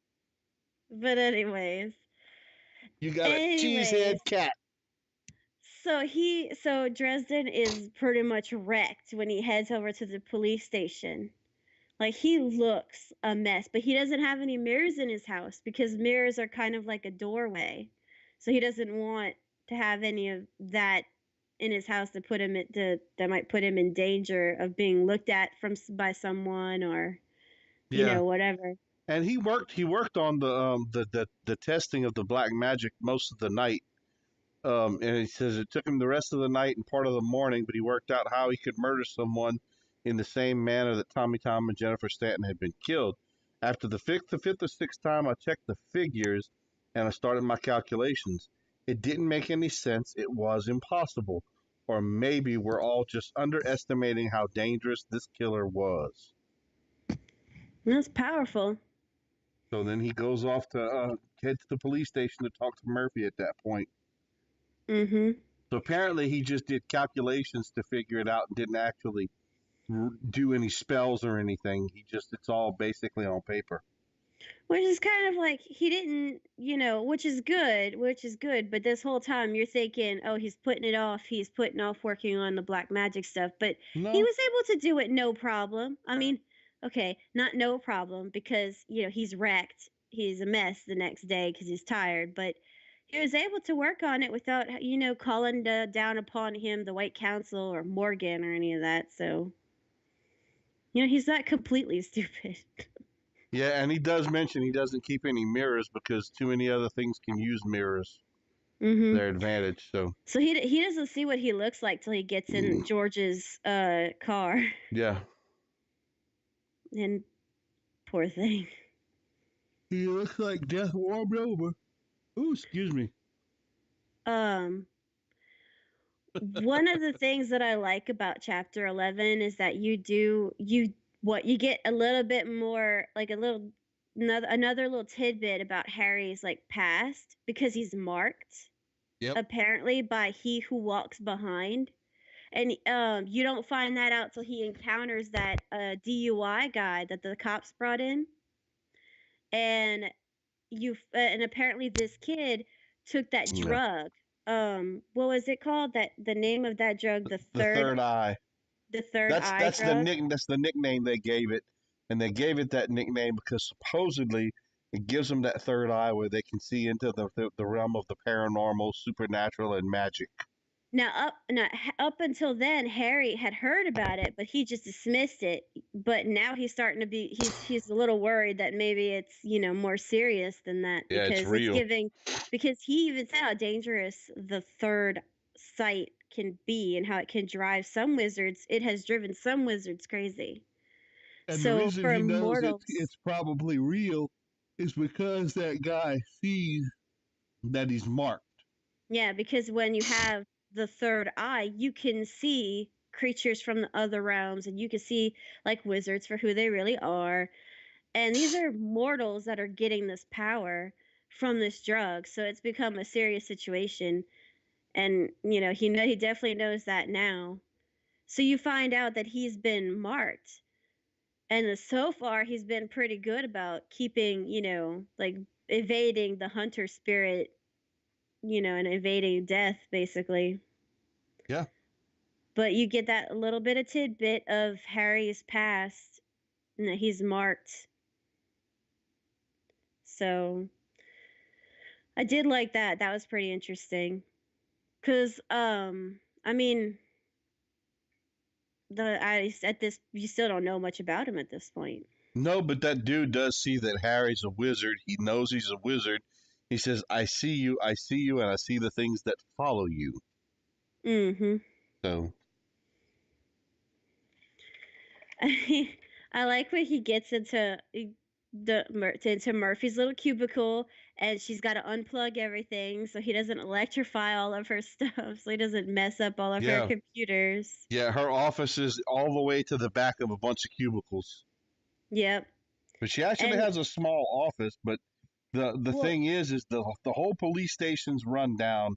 But You got a cheesehead anyways, cat. so Dresden is pretty much wrecked when he heads over to the police station. Like he looks a mess, but he doesn't have any mirrors in his house because mirrors are kind of like a doorway. So he doesn't want to have any of that in his house that might put him in danger of being looked at by someone or Yeah, whatever. and he worked on the testing of the black magic most of the night. And he says it took him the rest of the night and part of the morning, but he worked out how he could murder someone in the same manner that Tommy Tom and Jennifer Stanton had been killed. After the fifth or sixth time, I checked the figures and I started my calculations. It didn't make any sense. It was impossible. Or maybe we're all just underestimating how dangerous this killer was. That's powerful. So then he goes off to head to the police station to talk to Murphy at that point. Mm-hmm. So apparently he just did calculations to figure it out and didn't actually do any spells or anything. It's all basically on paper. Which is kind of like he didn't, which is good. But this whole time you're thinking, oh, he's putting it off. He's putting off working on the black magic stuff. But he No. was able to do it no problem. I mean, okay, not no problem because, he's wrecked. He's a mess the next day because he's tired. But he was able to work on it without, calling down upon him the White Council or Morgan or any of that. So, he's not completely stupid. Yeah, and he does mention he doesn't keep any mirrors because too many other things can use mirrors to Mm-hmm. their advantage. So So he doesn't see what he looks like till he gets in George's car, yeah, and poor thing. he looks like death warmed over. Ooh, excuse me. Um, One of the things that I like about chapter 11 is that you get a little bit more, like another little tidbit about Harry's like past because he's marked Yep. apparently by he who walks behind. And you don't find that out till he encounters that DUI guy that the cops brought in, and and apparently this kid took that Yeah. drug. What was it called? That the name of that drug, The third eye. the third That's eye that's the drug. nick that's the nickname they gave it, and they gave it that nickname because supposedly it gives them that third eye where they can see into the realm of the paranormal, supernatural, and magic. Up until then, Harry had heard about it, but he just dismissed it. But now he's starting to be he's a little worried that maybe it's more serious than that, Yeah, it's because it's real. giving because he even said how dangerous the third sight can be and how it can drive some wizards. It has driven some wizards crazy. And the So reason for he knows mortals, it's probably real is because that guy sees that he's marked. yeah, because when you have the third eye, you can see creatures from the other realms, and you can see like wizards for who they really are. And these are mortals that are getting this power from this drug. So it's become a serious situation. And he definitely knows that now. So you find out that he's been marked. And so far he's been pretty good about keeping, like evading the hunter spirit, and evading death basically. Yeah. But you get that little bit of tidbit of Harry's past and that he's marked. So I did like that. That was pretty interesting. Cause I mean, the I at this you still don't know much about him at this point. No, but that dude does see that Harry's a wizard. He knows he's a wizard. He says, I see you, and I see the things that follow you. Mm-hmm. So, I like when he gets into Murphy's little cubicle, and she's got to unplug everything so he doesn't electrify all of her stuff, so he doesn't mess up all of her yeah. computers. Yeah, her office is all the way to the back of a bunch of cubicles. Yep. But she actually And has a small office, but the well, thing is the whole police station's run down.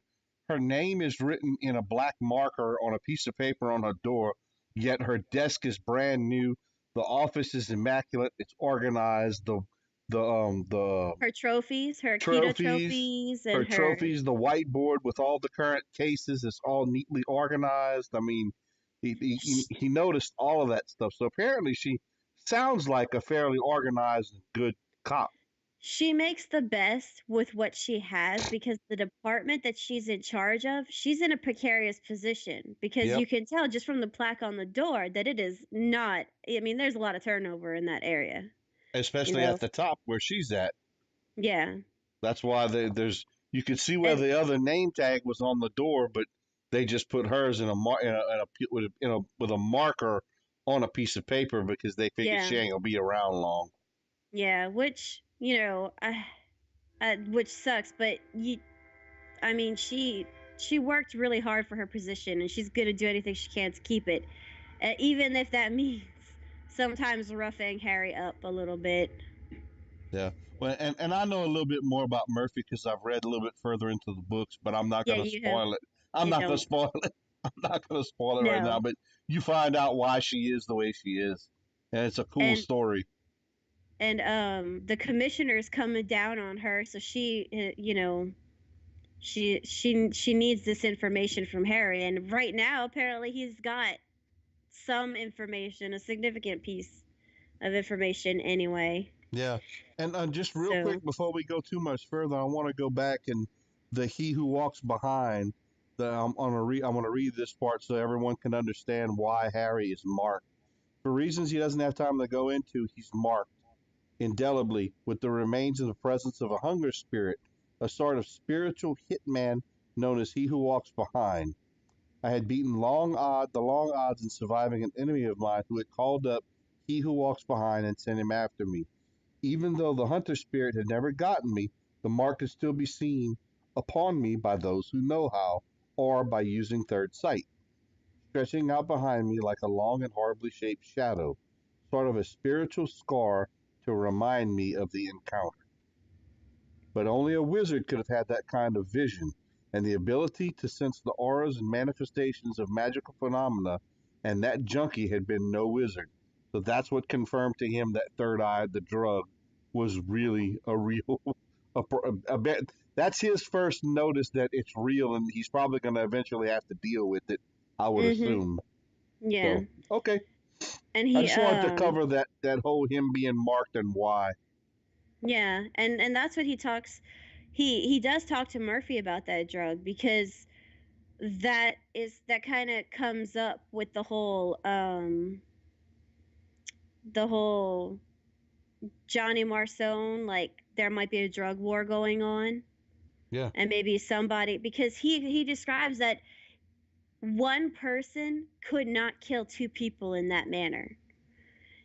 Her name is written in a black marker on a piece of paper on her door, yet her desk is brand new. The office is immaculate. It's organized. The her trophies, her Akita trophies, trophies, her and her trophies, the whiteboard with all the current cases is all neatly organized. I mean, he noticed all of that stuff. So apparently, she sounds like a fairly organized and good cop. she makes the best with what she has, because the department that she's in charge of, she's in a precarious position, because Yep. you can tell just from the plaque on the door that it is not. I mean, there's a lot of turnover in that area. You Especially know, at the top where she's at. yeah, That's why there's you could see where and the other name tag was on the door, but they just put hers in a with a marker on a piece of paper because they figured yeah, she ain't gonna be around long. yeah. Which which sucks, but I mean, she worked really hard for her position, and she's gonna do anything she can to keep it, even if that means sometimes roughing Harry up a little bit. Yeah. Well, and I know a little bit more about Murphy because I've read a little bit further into the books, but I'm not Yeah, gonna you have. spoil it. I'm You not gonna don't. spoil it. I'm not gonna spoil it right now. No. But you find out why she is the way she is, and it's a cool And story. the commissioner's coming down on her, so she needs this information from Harry, and right now apparently he's got some information, a significant piece of information anyway. Yeah, and just real quick So, before we go too much further, I want to go back and the he who walks behind. I'm gonna read this part so everyone can understand why Harry is marked. For reasons he doesn't have time to go into, he's marked indelibly with the remains of the presence of a hunger spirit, a sort of spiritual hitman known as he who walks behind. I had beaten the long odds in surviving an enemy of mine who had called up he who walks behind and sent him after me. Even though the hunter spirit had never gotten me, the mark could still be seen upon me by those who know how, or by using third sight, stretching out behind me like a long and horribly shaped shadow, sort of a spiritual scar to remind me of the encounter. But only a wizard could have had that kind of vision. and the ability to sense the auras and manifestations of magical phenomena. And that junkie had been no wizard. So that's what confirmed to him that third eye, the drug, was really a real, a bit. That's his first notice that it's real, and he's probably going to eventually have to deal with it. I would Mhm. assume. Yeah. So okay, And I he just wanted to cover that whole him being marked and why. yeah, and that's what he talks he does talk to Murphy about that drug because that kind of comes up with the whole Johnny Marcone, like there might be a drug war going on, Yeah. and maybe somebody, because he describes that one person could not kill two people in that manner.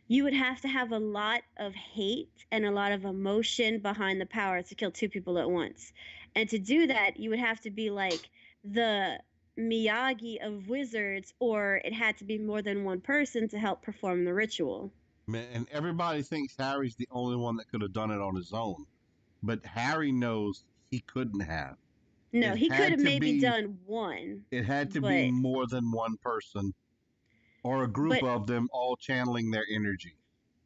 You would have to have a lot of hate and a lot of emotion behind the power to kill two people at once. And to do that, you would have to be like the Miyagi of wizards, or it had to be more than one person to help perform the ritual. Man, and everybody thinks Harry's the only one that could have done it on his own, but Harry knows he couldn't have. No, It he could had have to maybe be done one, it had to be but more than one person or a group but of them all channeling their energy.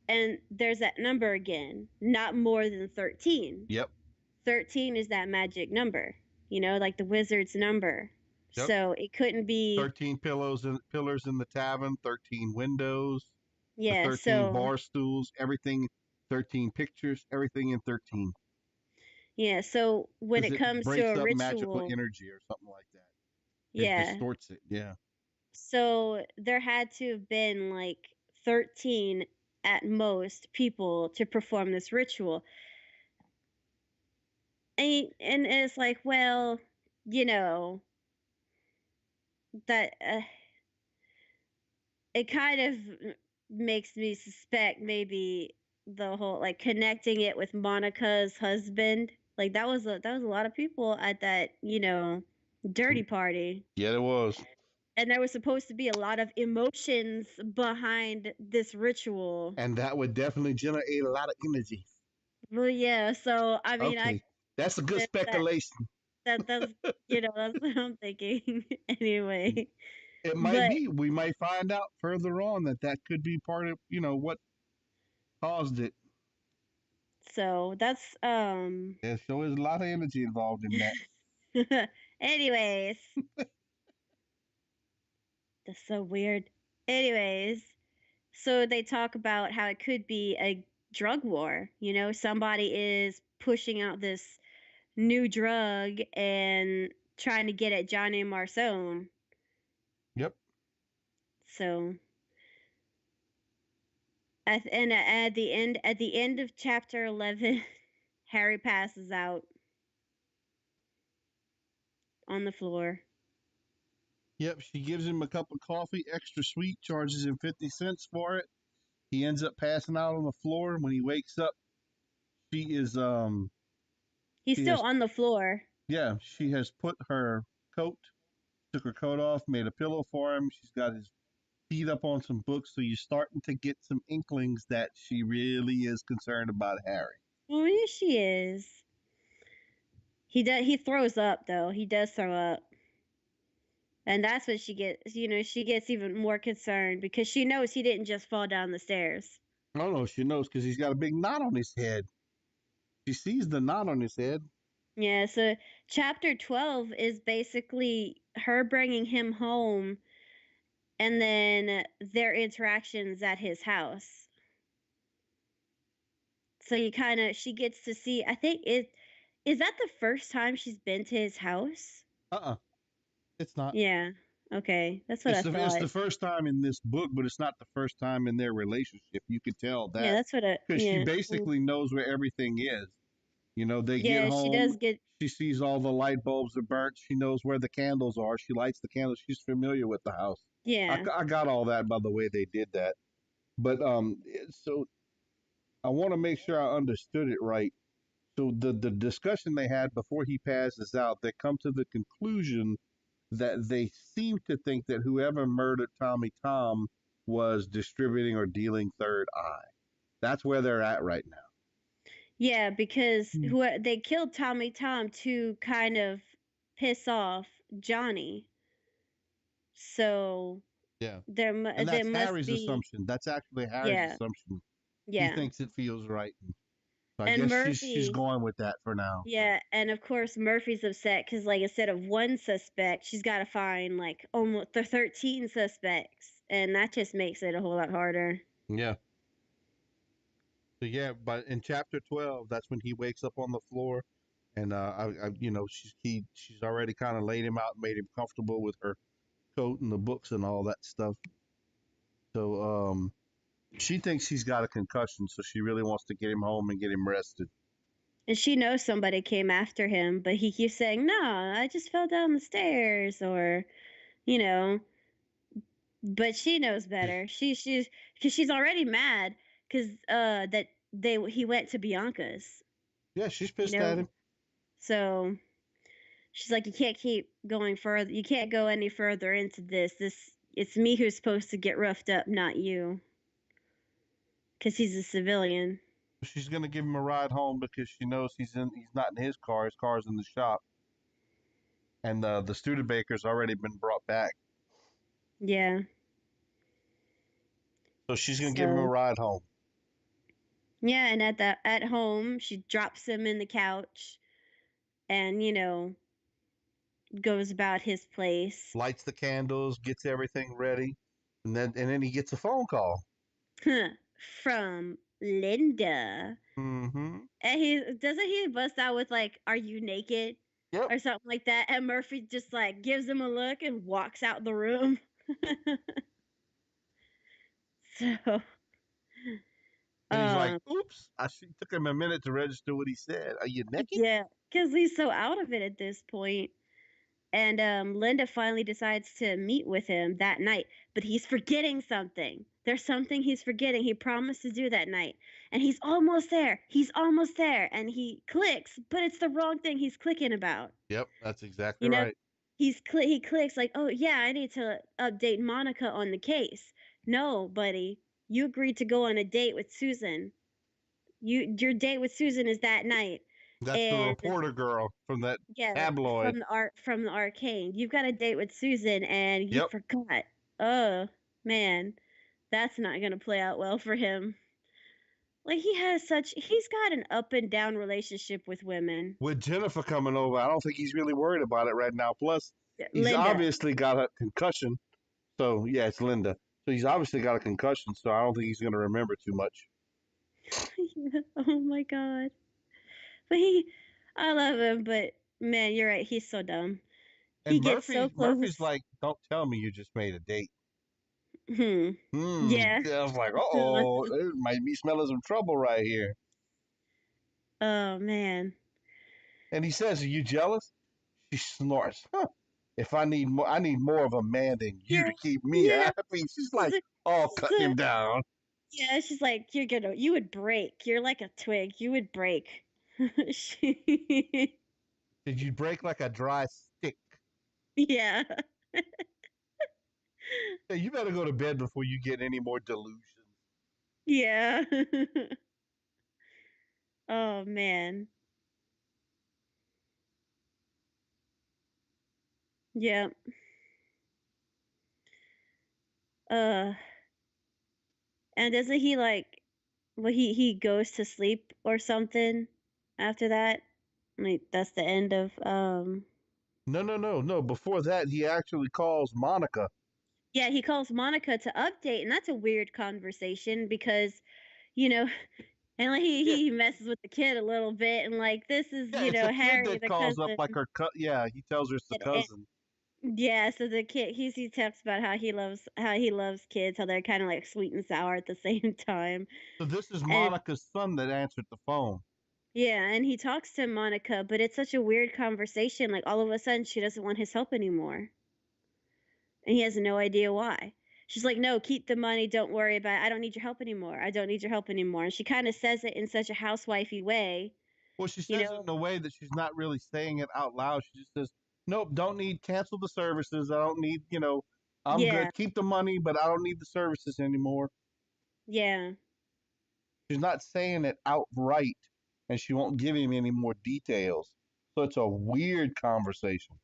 and there's that number again, not more than 13. Yep. 13 is that magic number, like the wizard's number. Yep. So it couldn't be. 13 pillows and pillars in the tavern, 13 windows, the Yeah, 13 so bar stools, everything, 13 pictures, everything in 13 yeah, so when because it it comes to breaks a up magical ritual, energy or something like that. It yeah. distorts it. Yeah. So there had to have been like 13 at most people to perform this ritual. And it's like, well, you know, that it kind of makes me suspect maybe the whole like connecting it with Monica's husband. Like that was a lot of people at that, dirty party. Yeah, it was. And there was supposed to be a lot of emotions behind this ritual. And that would definitely generate a lot of energy. Well, yeah, so I mean, I Okay. That's a good that that speculation. that's that's what I'm thinking anyway. It might But be. We might find out further on that that could be part of, what caused it. so that's There's always a lot of energy involved in that. anyways, that's so weird. Anyways, so they talk about how it could be a drug war. Somebody is pushing out this new drug and trying to get at Johnny Marcone. Yep. So at the end of chapter 11, Harry passes out on the floor. Yep. She gives him a cup of coffee, extra sweet, charges him 50 cents for it. He ends up passing out on the floor. When he wakes up, she is, He's she still has, on the floor. yeah, she has put her coat, took her coat off, made a pillow for him. She's got his feet up on some books. So you're starting to get some inklings that she really is concerned about Harry. Oh, yeah, she is. He throws up though. He does throw up. And that's what she gets, she gets even more concerned because she knows he didn't just fall down the stairs. Oh no, she knows because he's got a big knot on his head. She sees the knot on his head. Yeah, so chapter 12 is basically her bringing him home and then their interactions at his house. So she gets to see, I think is that the first time she's been to his house? Uh-uh. It's not. Yeah. Okay. That's what I It's the thought. first time in this book, but it's not the first time in their relationship. You could tell Yeah, that that's what I because she yeah. basically knows where everything is. They get Yeah, she home. does get She sees all the light bulbs are burnt. She knows where the candles are. She lights the candles. She's familiar with the house. yeah. I got all that by the way they did that. But so I want to make sure I understood it right. So the discussion they had before he passes out, they come to the conclusion that they seem to think that whoever murdered Tommy Tom was distributing or dealing third eye. That's where they're at right Yeah, because now. who they killed Tommy Tom to kind of piss off Johnny. So Yeah. And there that's must Harry's be, assumption. That's actually Harry's yeah, assumption. He yeah. thinks it feels right. So I And guess she's Murphy, going with that for now. yeah, and of course Murphy's upset because, like, instead of one suspect, she's got to find like almost the 13 suspects, and that just makes it a whole lot harder. Yeah. So yeah, but in chapter 12, that's when he wakes up on the floor, and she's already kind of laid him out, made him comfortable with her coat and the books and all that stuff. So she thinks he's got a concussion, so she really wants to get him home and get him rested. And she knows somebody came after him, but he keeps saying, "No, I just fell down the stairs," or you know. But she knows better. She's because she's already mad because that they he went to Bianca's, Yeah, she's you pissed at know. him. So she's like, you can't keep going further. You can't go any further into this. It's me who's supposed to get roughed up, not you, because he's a civilian. She's gonna give him a ride home because she knows he's not in his car. His car's in the shop, and the Studebaker's already been brought back. Yeah. So she's gonna give him a So ride home. yeah, and at home, she drops him in the couch, and goes about his place. Lights the candles, gets everything ready, and then he gets a phone call. From Linda. Mm-hmm. And he bust out with like, "Are you naked?" Yep. or something like that. And Murphy just like gives him a look and walks out the room. So, And he's like, um, "Oops!" Took him a minute to register what he said. Are you naked? yeah, because he's so out of it at this point. And Linda finally decides to meet with him that night, but he's forgetting something. There's something he's forgetting. He promised to do that night, and he's almost there. He's almost there, and he clicks, but it's the wrong thing he's clicking about. Yep, that's exactly You know, right. he clicks like, "Oh yeah, I need to update Monica on the case." No, buddy, you agreed to go on a date with Susan. Your date with Susan is that night, That's the and reporter girl from that yeah, tabloid. from the arcane. You've got a date with Susan, and you Yep. forgot. Oh man, that's not gonna play out well for him. Like he's got an up and down relationship with women. With Jennifer coming over, I don't think he's really worried about it right now. Plus, he's Linda. obviously got a concussion. So yeah, it's Linda. So he's obviously got a concussion. So I don't think he's going to remember too much. Oh my god. But I love him, but man, you're right. He's so dumb. He And gets so Murphy's close. like, "Don't tell me you just made a date." Hmm. Yeah. I was like, "Oh, there might be smelling some trouble right here." Oh man. And he says, "Are you jealous?" She snorts. Huh. If I need more of a man than you Yeah. to keep me Yeah. happy. She's She's like, like, "Oh, she's cutting him down." yeah. She's like, you would break. You're like a twig. You would break. She, Did you break like a dry stick? yeah. Hey, you better go to bed before you get any more delusions. Yeah. Oh man. Yeah. Uh. And doesn't he like? Well, he goes to sleep or something after that. Like that's the end of No, no, no, no. Before that, he actually calls Monica. yeah, he calls Monica to update, and that's a weird conversation because, you know, and like Yeah, he messes with the kid a little bit, and like this is yeah. It's the kid Harry that the calls up cousin, like her. Yeah, he tells her it's the and cousin. yeah, so the kid he talks about how he loves kids, how they're kind of like sweet and sour at the same time, So this is and Monica's son that answered the phone. yeah, and he talks to Monica, but it's such a weird conversation. Like all of a sudden, she doesn't want his help anymore, and he has no idea why. She's like, "No, keep the money. Don't worry about it. I don't need your help anymore. I don't need your help anymore." And she kind of says it in such a housewifey way, Well, she you says it know? in a way that she's not really saying it out loud. She just says, "Nope, don't need cancel the services. I don't need, I'm Yeah, good. Keep the money, but I don't need the services anymore." yeah, She's not saying it outright, and she won't give him any more details. So it's a weird conversation.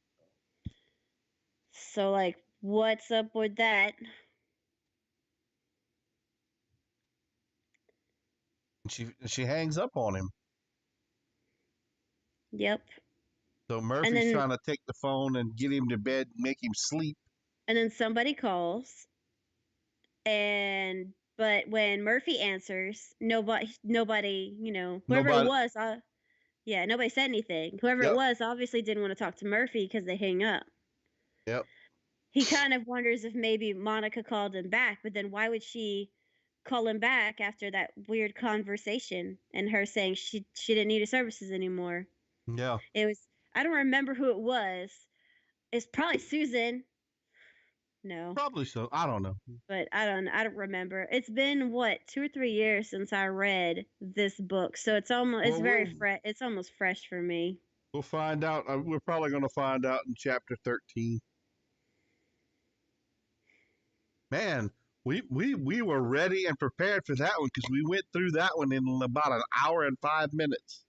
So like, what's up with that? And she hangs up on him. Yep. So And Murphy's then trying to take the phone and get him to bed, make him sleep. somebody calls, and but when Murphy answers, nobody, whoever it Nobody. was, yeah, nobody said anything. Whoever it Yep. was obviously didn't want to talk to Murphy because they hang up. Yep. He kind of wonders if maybe Monica called him back, but then why would she call him back after that weird conversation and her saying she didn't need his services anymore? Yeah. It was, I don't remember who it was. It's probably Susan. No, Probably so. I don't know. but I don't remember. It's been what, 2 or 3 years since I read this book, so it's Well, very fresh. It's almost fresh for me. we'll find out. We're probably going to find out in chapter 13. Man, we were ready and prepared for that one because we went through that one in about an hour and 5 minutes.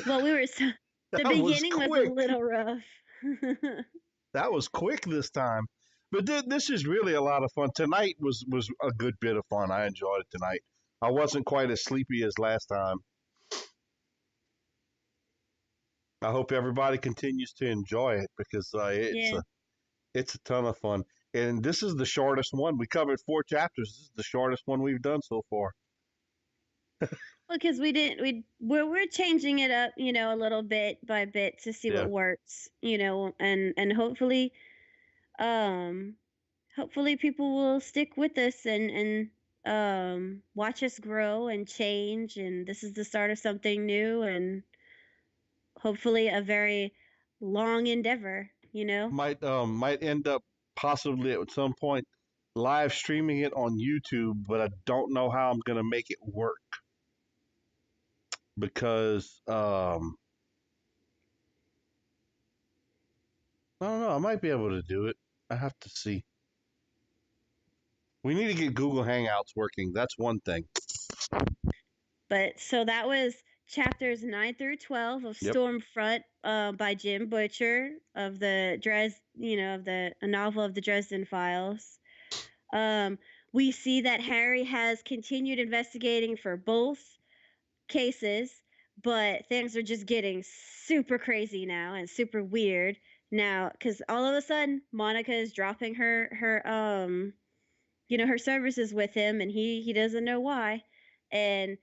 Well, we were so, the That was beginning was a quick. little rough. That was quick this time. But this is really a lot of fun. Tonight was a good bit of fun. I enjoyed it tonight. I wasn't quite as sleepy as last time. I hope everybody continues to enjoy it because Yeah. it's a ton of fun. And this is the shortest one. We covered 4 chapters. This is the shortest one we've done so far. Well, because we didn't, we're changing it up, a little bit by bit to see Yeah, what works, and um, hopefully people will stick with us and watch us grow and change. And this is the start of something new, and hopefully a very long endeavor. might end up possibly at some point live streaming it on YouTube, but I don't know how I'm gonna make it work because I don't know. I might be able to do it. I have to see. We need to get Google Hangouts working. That's one thing. But so that was chapters 9 through 12 of Yep. Stormfront, by Jim Butcher of the of the a novel of the Dresden Files. Um, we see that Harry has continued investigating for both cases, but things are just getting super crazy now and super weird now because all of a sudden Monica is dropping her services with him, and he doesn't know why. And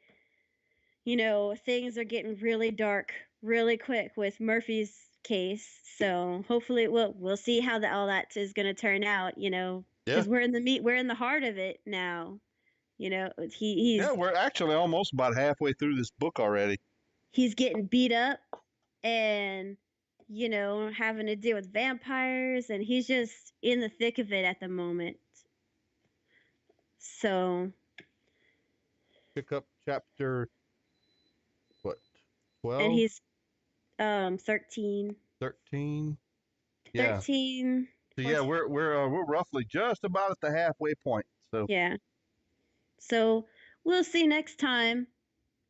things are getting really dark really quick with Murphy's case. So hopefully we'll see how all that is going to turn out, Yeah. because we're in the heart of it now. Yeah. He's We're actually almost about halfway through this book already. he's getting beat up and having to deal with vampires, and he's just in the thick of it at the moment. So, Pick up chapter what, and 12, he's 13. 13. Yeah. 13 So yeah, plus, we're roughly just about at the halfway point. So yeah. So we'll see next time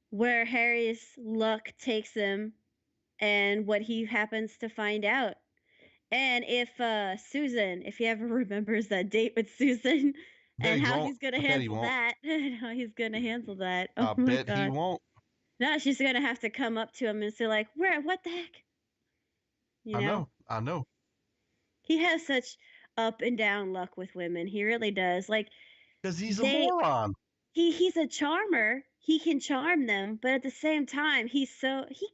where Harry's luck takes him and what he happens to find out. And if Susan, if he ever remembers that date with Susan bet and he how won't. he's going to I bet he handle won't. that, how he's going to handle that. Oh I my bet he god. won't. Now she's going to have to come up to him and say like, "Where, what the heck?" You I know? know. I know. He has such up and down luck with women. He really does. Like, Because he's a they moron. he's a charmer. He can charm them, but at the same time, he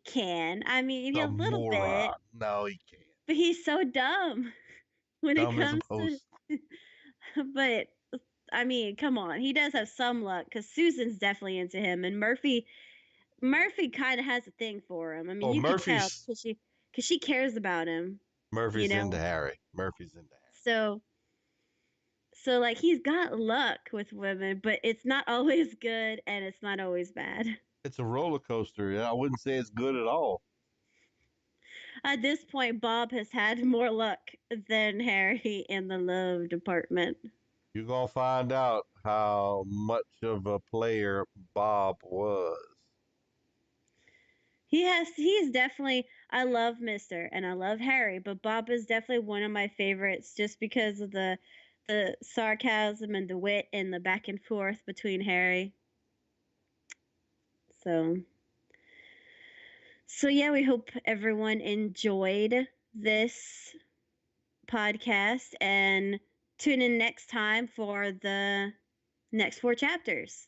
can. I mean, A a little bit, moron. No, he can't. but he's so dumb when it Dumb as a comes to. post. But I mean, come on, he does have some luck because Susan's definitely into him, and Murphy kind of has a thing for him. I mean, Well, you could tell Murphy's because she cares about him, you Murphy's into know. Harry. Murphy's into Harry. So like he's got luck with women, but it's not always good and it's not always bad. It's a roller coaster. I wouldn't say it's good at all. At this point, Bob has had more luck than Harry in the love department. You're gonna find out how much of a player Bob was. He's definitely I love Mister and I love Harry, but Bob is definitely one of my favorites just because of the sarcasm and the wit and the back and forth between Harry. So so yeah, we hope everyone enjoyed this podcast and tune in next time for the next 4 chapters.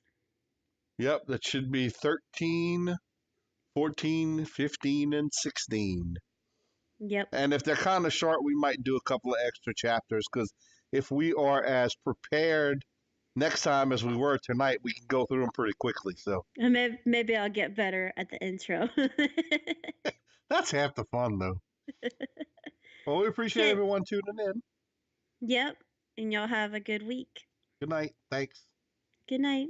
Yep, that should be 13, 14, 15, and 16. Yep. And if they're kind of short, we might do a couple of extra chapters because if we are as prepared next time as we were tonight, we can go through them pretty quickly. So And maybe I'll get better at the intro. that's half the fun, though. Well, we appreciate Okay. everyone tuning in. Yep. And y'all have a good week. Good night. Thanks. Good night.